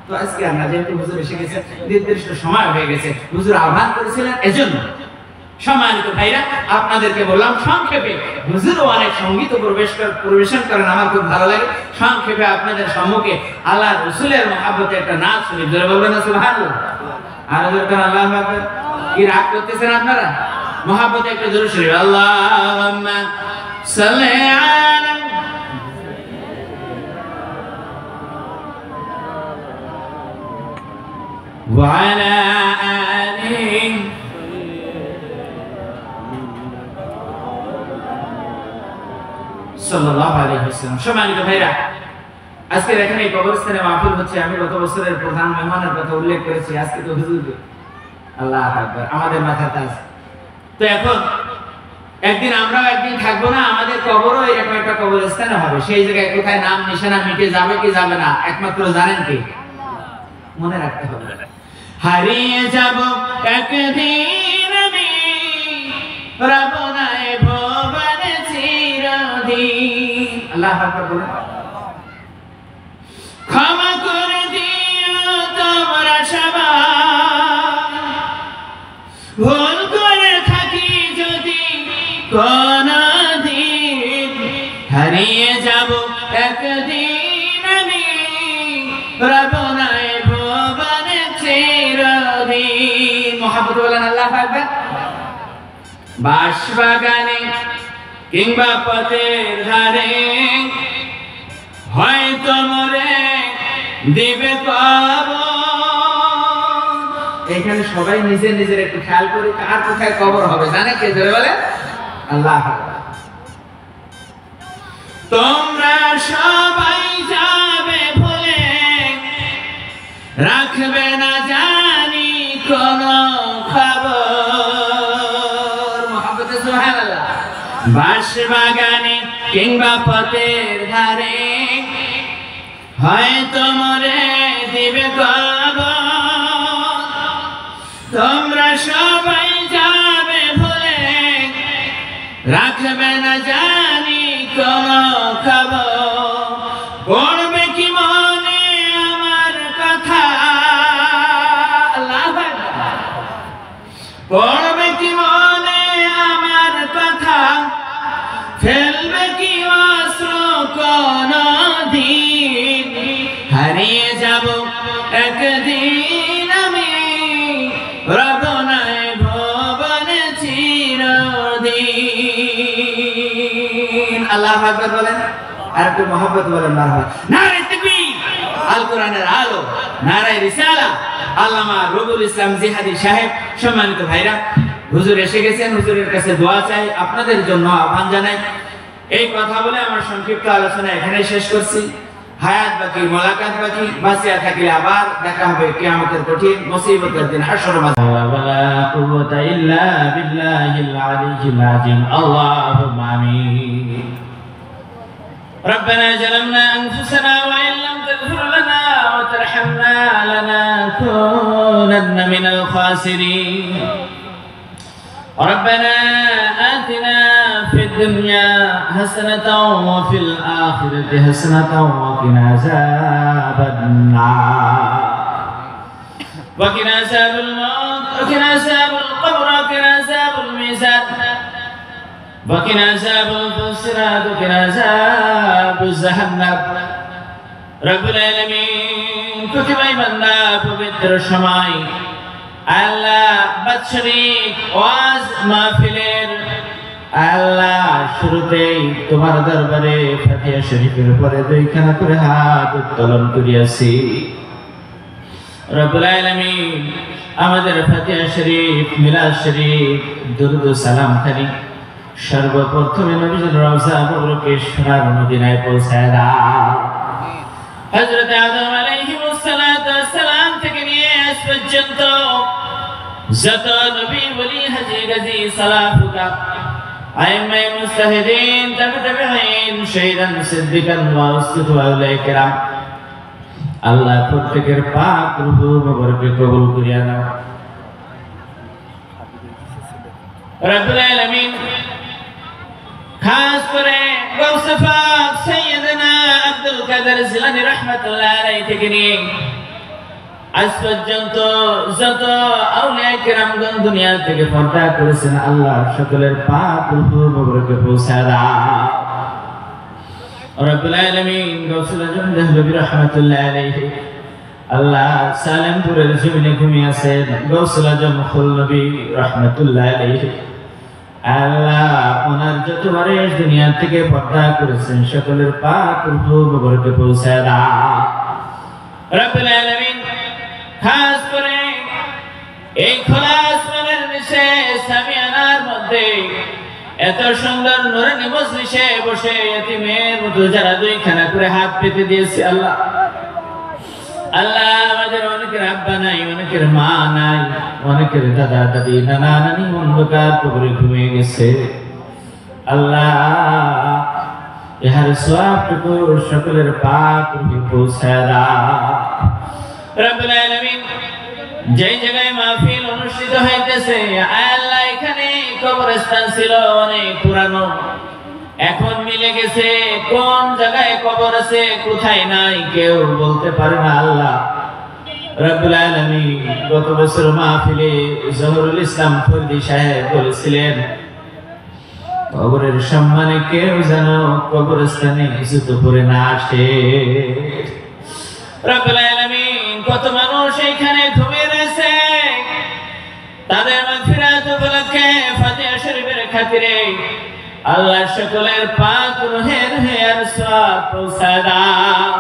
তো আজকে আমরা যেহেতু হুজুর এসে গেছে, নির্দিষ্ট সময় হয়ে গেছে, হুজুর আহ্বান করেছিলেন, এজন্য সম্মানিত ভাইরা আপনাদেরকে বললাম সংক্ষেপে। হুজুরও অনেক সঙ্গীত পরিবেশন করেন, আমার খুব ভালো লাগে। সংক্ষেপে আপনাদের সম্মুখে আল্লাহ রাসূলের মহব্বতে একটা নাচ শুনি। জোরে বলবেন না সুবহানাল্লাহ? আর জোরে আল্লাহু আকবার। কি রাগ করতেছেন আপনারা? মহব্বতে একটা জোরে শুনি। আল্লাহুম্মা সাল্লি আলা ওয়া আলা আলিহি সাল্লাল্লাহু আলাইহি ওয়াসাল্লাম। সম্মানিত ভাইরা, আজকে এখানে এই কবরস্থানে মাহফিল হচ্ছে। আমি গত বছরের প্রধান মেহমানের কথা উল্লেখ করেছি, আজকে তো হুজুর। আল্লাহু আকবার, আমাদের মাথায় তাজ। তো এখন একদিন আমরাও একদিন থাকবো না, আমাদের কবরও এরকম একটা কবরস্থানে হবে। সেই জায়গায় কোথায় নাম নিশানা মিটে যাবে কি যাবে না একমাত্র জানেন কে? মনে রাখতে হবে। হারিয়ে যাব একদিন আমি রাবণায় ভবনে চিরদিন। আল্লাহু আকবার বলেন। ক্ষমা করে দিও তোমরা সবাই, ভুল করে থাকি যদি কোনদিন। হারিয়ে যাব একদিন আমি রাবণায় ভবনে চিরদিন। মুহাম্মদ বলেন আল্লাহু আকবার। বাঁশবাগানে কিংবা পথের ধারে হয়তো মরে দিবে কবর। এখানে সবাই নিজের নিজের একটু খেয়াল করে কার কোথায় কবর হবে জানে কে? জোরে বলে আল্লাহ। তোমরা সবাই যাবে ভুলে, রাখবে না জানি কোন খবর। মুহাম্মদে সুবহানাল্লাহ। বাঁশবাগানে কিংবা পথের ধারে হয়তো মরে দিবে কবর। তোমরা সবাই যাবে ভুলে, রাখবে না জানি কোন খবর। পড়বে কি মনে আমার কথা? আল্লাহু আকবার। পড়বে কি মনে কোনদিন হারিয়ে যাব একদিন আমি রব নাই ভুবনে চিরদিন। আল্লাহু আকবার বলেন, আর একটু মহব্বত বলেন মারহাবা। নারে তাকবীর, আল কোরআনের আলো, নারায়ে রিসালাত। আল্লামা রুহুল ইসলাম জিহাদি সাহেব, সম্মানিত ভাইরা, হুজুর এসে গেছেন, হুজুরের কাছে দোয়া চাই, আপনাদের জন্য আহ্বান জানাই। এই কথা বলে আমার সংক্ষিপ্ত আলোচনা এখানে শেষ করছি। হায়াত বাকি, মোলাকাত বাকি, বাঁচিয়া থাকলে আবার দেখা হবে কিয়ামতের কঠিন মুসিবতের দিন, হাশর মাঝে। ওয়ালা কুওয়াতা ইল্লা বিল্লাহিল আলিয়্যিল আযীম। আল্লাহুম্মা আমিন। ربنا ظلمنا أنفسنا وإن لم تغفر لنا وترحمنا لنكونن من الخاسرين. ربنا آتنا في الدنيا حسنة وفي الآخرة حسنة وقنا عذاب النار. وقنا عذاب الموت وقنا عذاب القبر وقنا عذاب الميزان وقنا عذاب الصراط وقنا عذاب جهنم. رب العالمين প্রতিমাই বান্দা পবিত্র সময় আল্লাহ বাৎসরিক ওয়াজ মাহফিলের আল্লাহ শুরুতেই তোমার দরবারে ফাতিহা শরীফের উপরে দুইখানা করে হাত উত্তোলন করিয়াছি। রব্বুল আলামিন আমাদের ফাতিহা শরীফ, মিলাদ শরীফ, দুরূদ ও সালাম খানি সর্বপ্রথমে নবীজির রওজা মুবারকে সোনার মদিনায় পৌঁছায় দাও। হযরত আদম আলাইহিস সালাতু ওয়াস সালাম থেকে নিয়ে আজ পর্যন্ত যত নবী ওলি হাজী গাজী সালাফুকা আইম্মায়ে মুজতাহিদিন তাবিঈন শহীদান সিদ্দিকান ওয়া উসওয়াতুল আউলিয়া কিরাম, আল্লাহ প্রত্যেকের পাক রূহ মুবারকে কবুল করিয়া নাও। রব্বুল আলামিন খাস করে গাউসে পাক সাইয়্যিদনা আব্দুল কাদের জিলানী রাহমাতুল্লাহ আলাইহি থেকে নিয়ে আজ পর্যন্ত যত আউলিয়া কিরামগণ দুনিয়া থেকে পর্দা করেছেন, আল্লাহ সকলের পাক রূহ মুবারকে পৌঁছায় দাও। রব্বুল আলামিন গাউসুল আজম দেহলভী রাহমাতুল্লাহ আলাইহি আল্লাহ সালেমপুরের জমিনে ঘুমিয়ে আছেন, গাউসুল আজম খুল নবী রাহমাতুল্লাহ আলাইহি আল্লাহ ওনার যত ওয়ারিস দুনিয়া থেকে পর্দা করেছেন সকলের পাক রূহ মুবারকে পৌঁছায় দাও। রব্বুল আলামিন খাস করে এই খোলা আসমানের নিচে সামিয়ানার মধ্যে এত সুন্দর নূরানি মজলিসে বসে এতিমের মতো যারা দুইখানা করে হাত পেতে দিয়েছে, আল্লাহ আল্লাহ আমাদের অনেকের আব্বা নাই, অনেকের মা নাই, অনেকের দাদা দাদি নানা নানি অন্ধকার কবরে ঘুমিয়ে গেছে। আল্লাহ ইহার সওয়াবটুকু সকলের পাক রূহে পৌঁছায় দাও। রব্বুল আলামিন যেই জায়গায় মাহফিল অনুষ্ঠিত হইতেছে, আল্লাহ এখানে কবরস্থান ছিল অনেক পুরানো, এখন মিলে গেছে, কোন জায়গায় কবর আছে কোথায় নাই কেউ বলতে পারে না। আল্লাহ রব্বুল আলামিন গত বছর মাহফিলে জহুরুল ইসলাম ফরিদী সাহেব বলেছিলেন, কবরের সম্মানে কেউ যেন কবরস্থানে জুতো পরে না আসে। রব্বুল আলামিন কত মানুষ এখানে ঘুমিয়ে রয়েছে, তাদের মাগফিরাত উপলক্ষে ফাতিহা শরীফের খাতিরে আল্লাহ সকলের পাক রুহের হেয়ার সওয়াব পৌঁছায় দাও।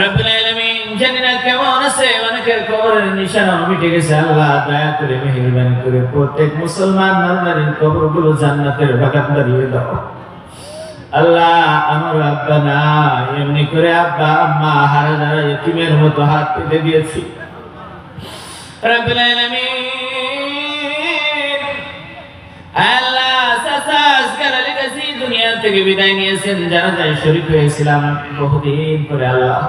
রব্বুল আলামিন জানি না কেমন আছে, অনেকের কবরের নিশানা মিটে গেছে, আল্লাহ দয়া করে মেহেরবানি করে প্রত্যেক মুসলমান নর-নারীর কবরগুলো জান্নাতের বাগান বানিয়ে দাও। আল্লাহ আমার আব্বা না, এমনি করে আব্বা আম্মা হারা যারা ইতিমের মতো হাত পেতে দিয়েছি। রব্বুল আলামিন আল্লাহ সাসাস গালালি গাছি দুনিয়া থেকে বিদায় নিয়েছেন, যারা যায় শরীক হয়েছিলাম বহুদিন পরে। আল্লাহ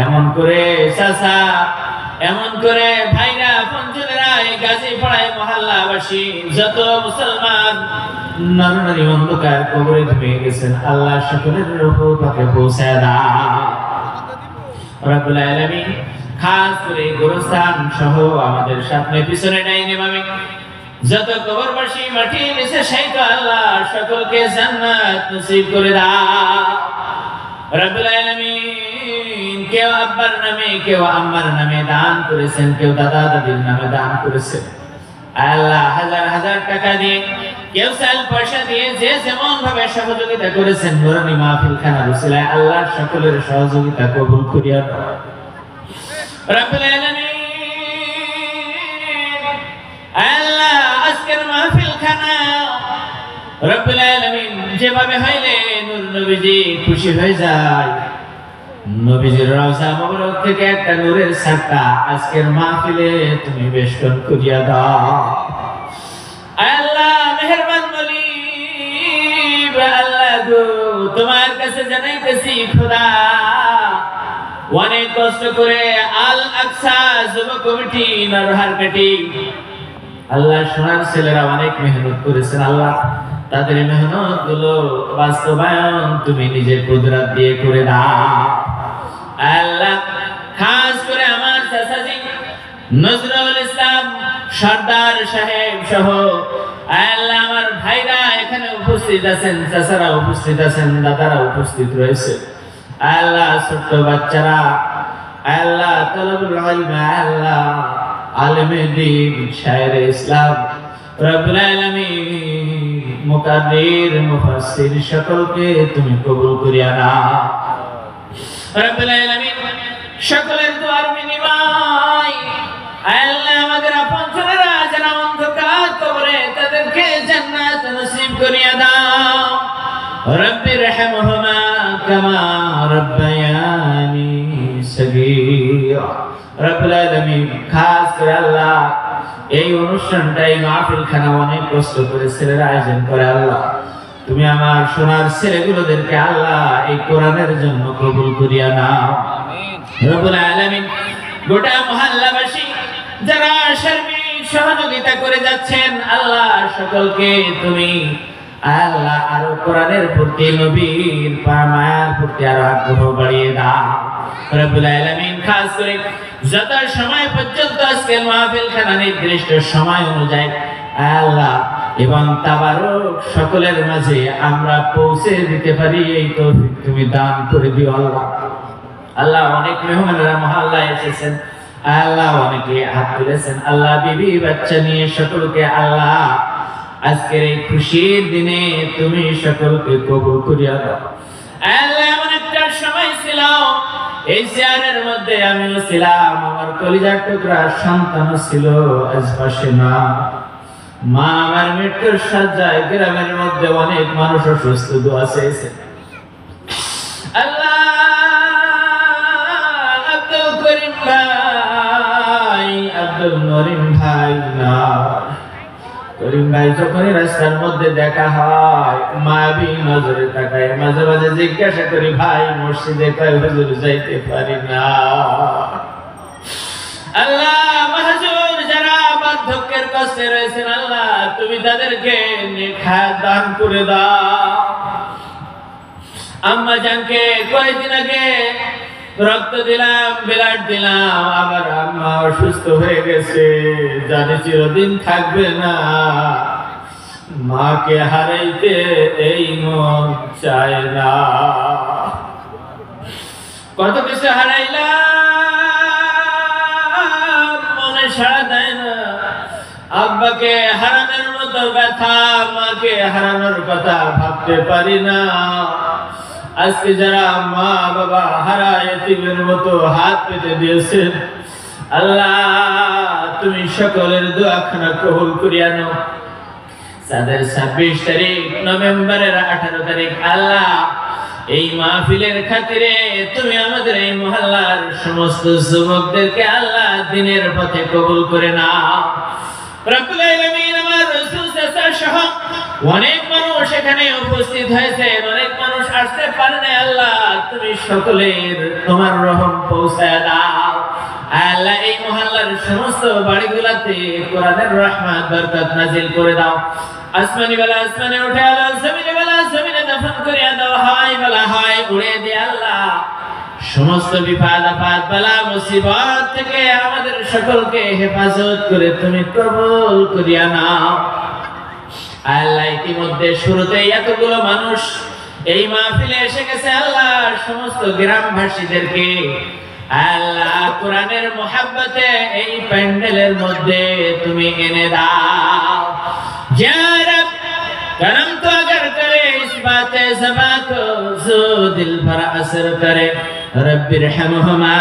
এমন করে চাচা, এমন করে ভাইরা পঞ্চলেরা এই গাজী পাড়ায় মহল্লাবাসী যত মুসলমান নর-নারী অন্ধকার কবরে ঘুমিয়ে গেছেন, আল্লাহ সকলের রূহ পাকে পৌঁছায় দাও। রব্বুল আলামিন খাস করে গোরস্থান সহ আমাদের সামনে পিছনে ডাইনে বামে যত কবরবাসী মাটির নিচে শায়িত, আল্লাহ সকলকে জান্নাত নসিব করে দাও। রব্বুল আলামিন কেউ আব্বার নামে কেউ আম্মার নামে দান করেছেন, কেউ দাদা দাদির নামে দান করেছেন। আল্লাহ হাজার হাজার টাকা দিয়ে, কেউ সাল পয়সা দিয়ে, যে যেমন ভাবে সহযোগিতা করেছেন নুরানি মাহফিল খানার উসিলায় আল্লাহ সকলের সহযোগিতা কবুল করিয়া দাও। রব্বুল আলামিন আল্লাহ আজকের মাহফিল খানা রব্বুল আলামিন যেভাবে হইলে নূর নবীজি খুশি হয়ে যায়, নবীজির রওজা মোবারক থেকে একটা নূরের ছাতা আজকের মাহফিলে তুমি বেষ্টন করিয়া দাও। আল্লাহ মেহেরবান বলি, আল্লাহ গো তোমার কাছে জানাইতেছি খোদা, অনেক কষ্ট করে আল আকসা যুব কমিটি নরহারকাটি আল্লাহ সোনার ছেলেরা অনেক মেহনত করেছেন। আল্লাহ তাদের মেহনত গুলো বাস্তবায়ন তুমি নিজের কুদরত দিয়ে করে দাও। আল্লাহ খাস করে আমার চাচাজি নজরুল ইসলাম সর্দার সাহেব সহ আল্লাহ আমার ভাইরা এখানে উপস্থিত আছেন, চাচারা উপস্থিত আছেন, দাদারা উপস্থিত রয়েছে। আল্লাহ ছোট্ট বাচ্চারা আল্লাহ তালাবুল ইলম আল্লাহ আলেমে দ্বীন শায়েরে ইসলাম রব্বুল আলামিন মুকাদ্দির মুফাসসির সকলকে তুমি কবুল করিয়া নাও। রব্বুল আলামিন সকলের দুয়ার বিনিময় আল্লাহ আমাদের আপনজনেরা যারা অন্ধকার কবরে তাদেরকে জান্নাত নসিব করিয়া দাও। রব্বি রহমহুমা কামা রব্বায়ানি সগীরা। রব্বুল আলামিন খাস করে আল্লাহ এই অনুষ্ঠানটা এই মাহফিল খানা অনেক কষ্ট করে ছেলেরা আয়োজন করে। আল্লাহ তুমি আমার সোনার ছেলেগুলোদেরকে আল্লাহ এই কোরআনের জন্য কবুল করিয়া নাও। রব্বুল আলামিন গোটা মহল্লাবাসী যারা সার্বিক সহযোগিতা করে যাচ্ছেন আল্লাহ সকলকে তুমি আল্লাহ আরো কোরআনের প্রতি নবীর মায়ার প্রতি আরো আগ্রহ বাড়িয়ে দাও। রব্বুল আলামিন খাস করে যত সময় পর্যন্ত আজকের মাহফিল খানা নির্দিষ্ট সময় অনুযায়ী আল্লাহ এবং তাবারক সকলের মাঝে আমরা পৌঁছে দিতে পারি এই তৌফিক তুমি দান করে দিও। আল্লাহ আল্লাহ অনেক মেহমানরা মহল্লায় এসেছেন, আল্লাহ অনেকে হাত তুলেছেন, আল্লাহ বিবি বাচ্চা নিয়ে সকলকে আল্লাহ আজকের এই খুশির দিনে তুমি সকলকে কবুল করিয়া দাও। আল্লাহ এমন একটা সময় ছিল এই চেয়ারের মধ্যে আমিও ছিলাম, আমার কলিজার টুকরা সন্তানও ছিল আশপাশে না, মা আমার মৃত্যুর শয্যায়, গ্রামের মধ্যে অনেক মানুষ অসুস্থ দোয়া চেয়েছে। আল্লাহ আব্দুল করিম ভাই, আব্দুল নরিম ভাই না, করিম ভাই যখনই রাস্তার মধ্যে দেখা হয় মায়াবী নজরে তাকায়, মাঝে মাঝে জিজ্ঞাসা করি ভাই মসজিদে কয় হুজুর যাইতে পারি না। আল্লাহ মাহজুর যারা বার্ধক্যের কষ্টে রয়েছেন আল্লাহ তুমি তাদেরকে নেখায়াত দান করে দাও। আম্মা জানকে কয়েকদিন আগে রক্ত দিলাম, ব্লাড দিলাম, আবার আম্মা অসুস্থ হয়ে গেছে, জানি চিরদিন থাকবে না, মাকে হারাইতে এই মন চায় না। কত কিছু হারাইলাম, মনে সাড়া দেয় না, আব্বাকে হারানোর মতো ব্যথা, মাকে হারানোর কথা ভাবতে পারি না। আজকে যারা মা বাবা হারা এতিমের মতো হাত পেতে দিয়েছেন আল্লাহ তুমি সকলের দোয়াখানা কবুল করিয়া নাও। তাদের 26 তারিখ নভেম্বরের 18 তারিখ আল্লাহ এই মাহফিলের খাতিরে তুমি আমাদের এই মহল্লার সমস্ত যুবকদেরকে আল্লাহ দ্বীনের পথে কবুল করে নাও। রব্বুল আলামিন আমার রাসূল সাল্লাল্লাহু সহ অনেক মানুষ এখানে উপস্থিত হয়েছে, অনেক মানুষ আসতে পারে না, আল্লাহ তুমি সকলের তোমার রহম পৌঁছায় দাও। আল্লাহ এই মহল্লার সমস্ত বাড়িগুলোতে কোরআনের রহমত বরকত নাজিল করে দাও। আসমানি বেলা আসমানে উঠে আলো, জমিনে বেলা জমিনে দাফন করিয়া দাও, হয় বেলা হয় উড়ে দে আল্লাহ। সমস্ত বিপদ আপদ বালা মুসিবত থেকে আমাদের সকলকে হেফাজত করে তুমি কবুল করিয়া নাও। আল্লাহ ইতিমধ্যে শুরুতে এতগুলো মানুষ এই মাহফিলে এসে গেছে আল্লাহর সমস্ত গ্রামবাসীদেরকে আল্লাহ কোরআনের মোহাব্বতে এই প্যান্ডেলের মধ্যে তুমি এনে দাও। या रब करम तो अगर करे इस बात ज़बा को जो दिल पर असर करे रब्बिरहमहुमा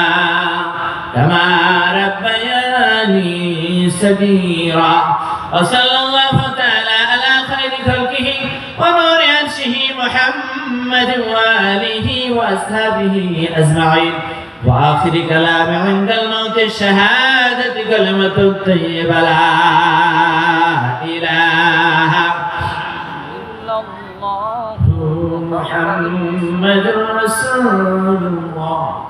कमा रब्बयानी सगीरा व सल्लल्लाहु तआला अला खैरि खल्किही व नूरि अर्शिही मुहम्मद व आलिही व अस्हाबिही अजमाइन व आखिर कलाम عند الموت الشهادة كلمة الطيبة لا إله إلا الله محمد رسول الله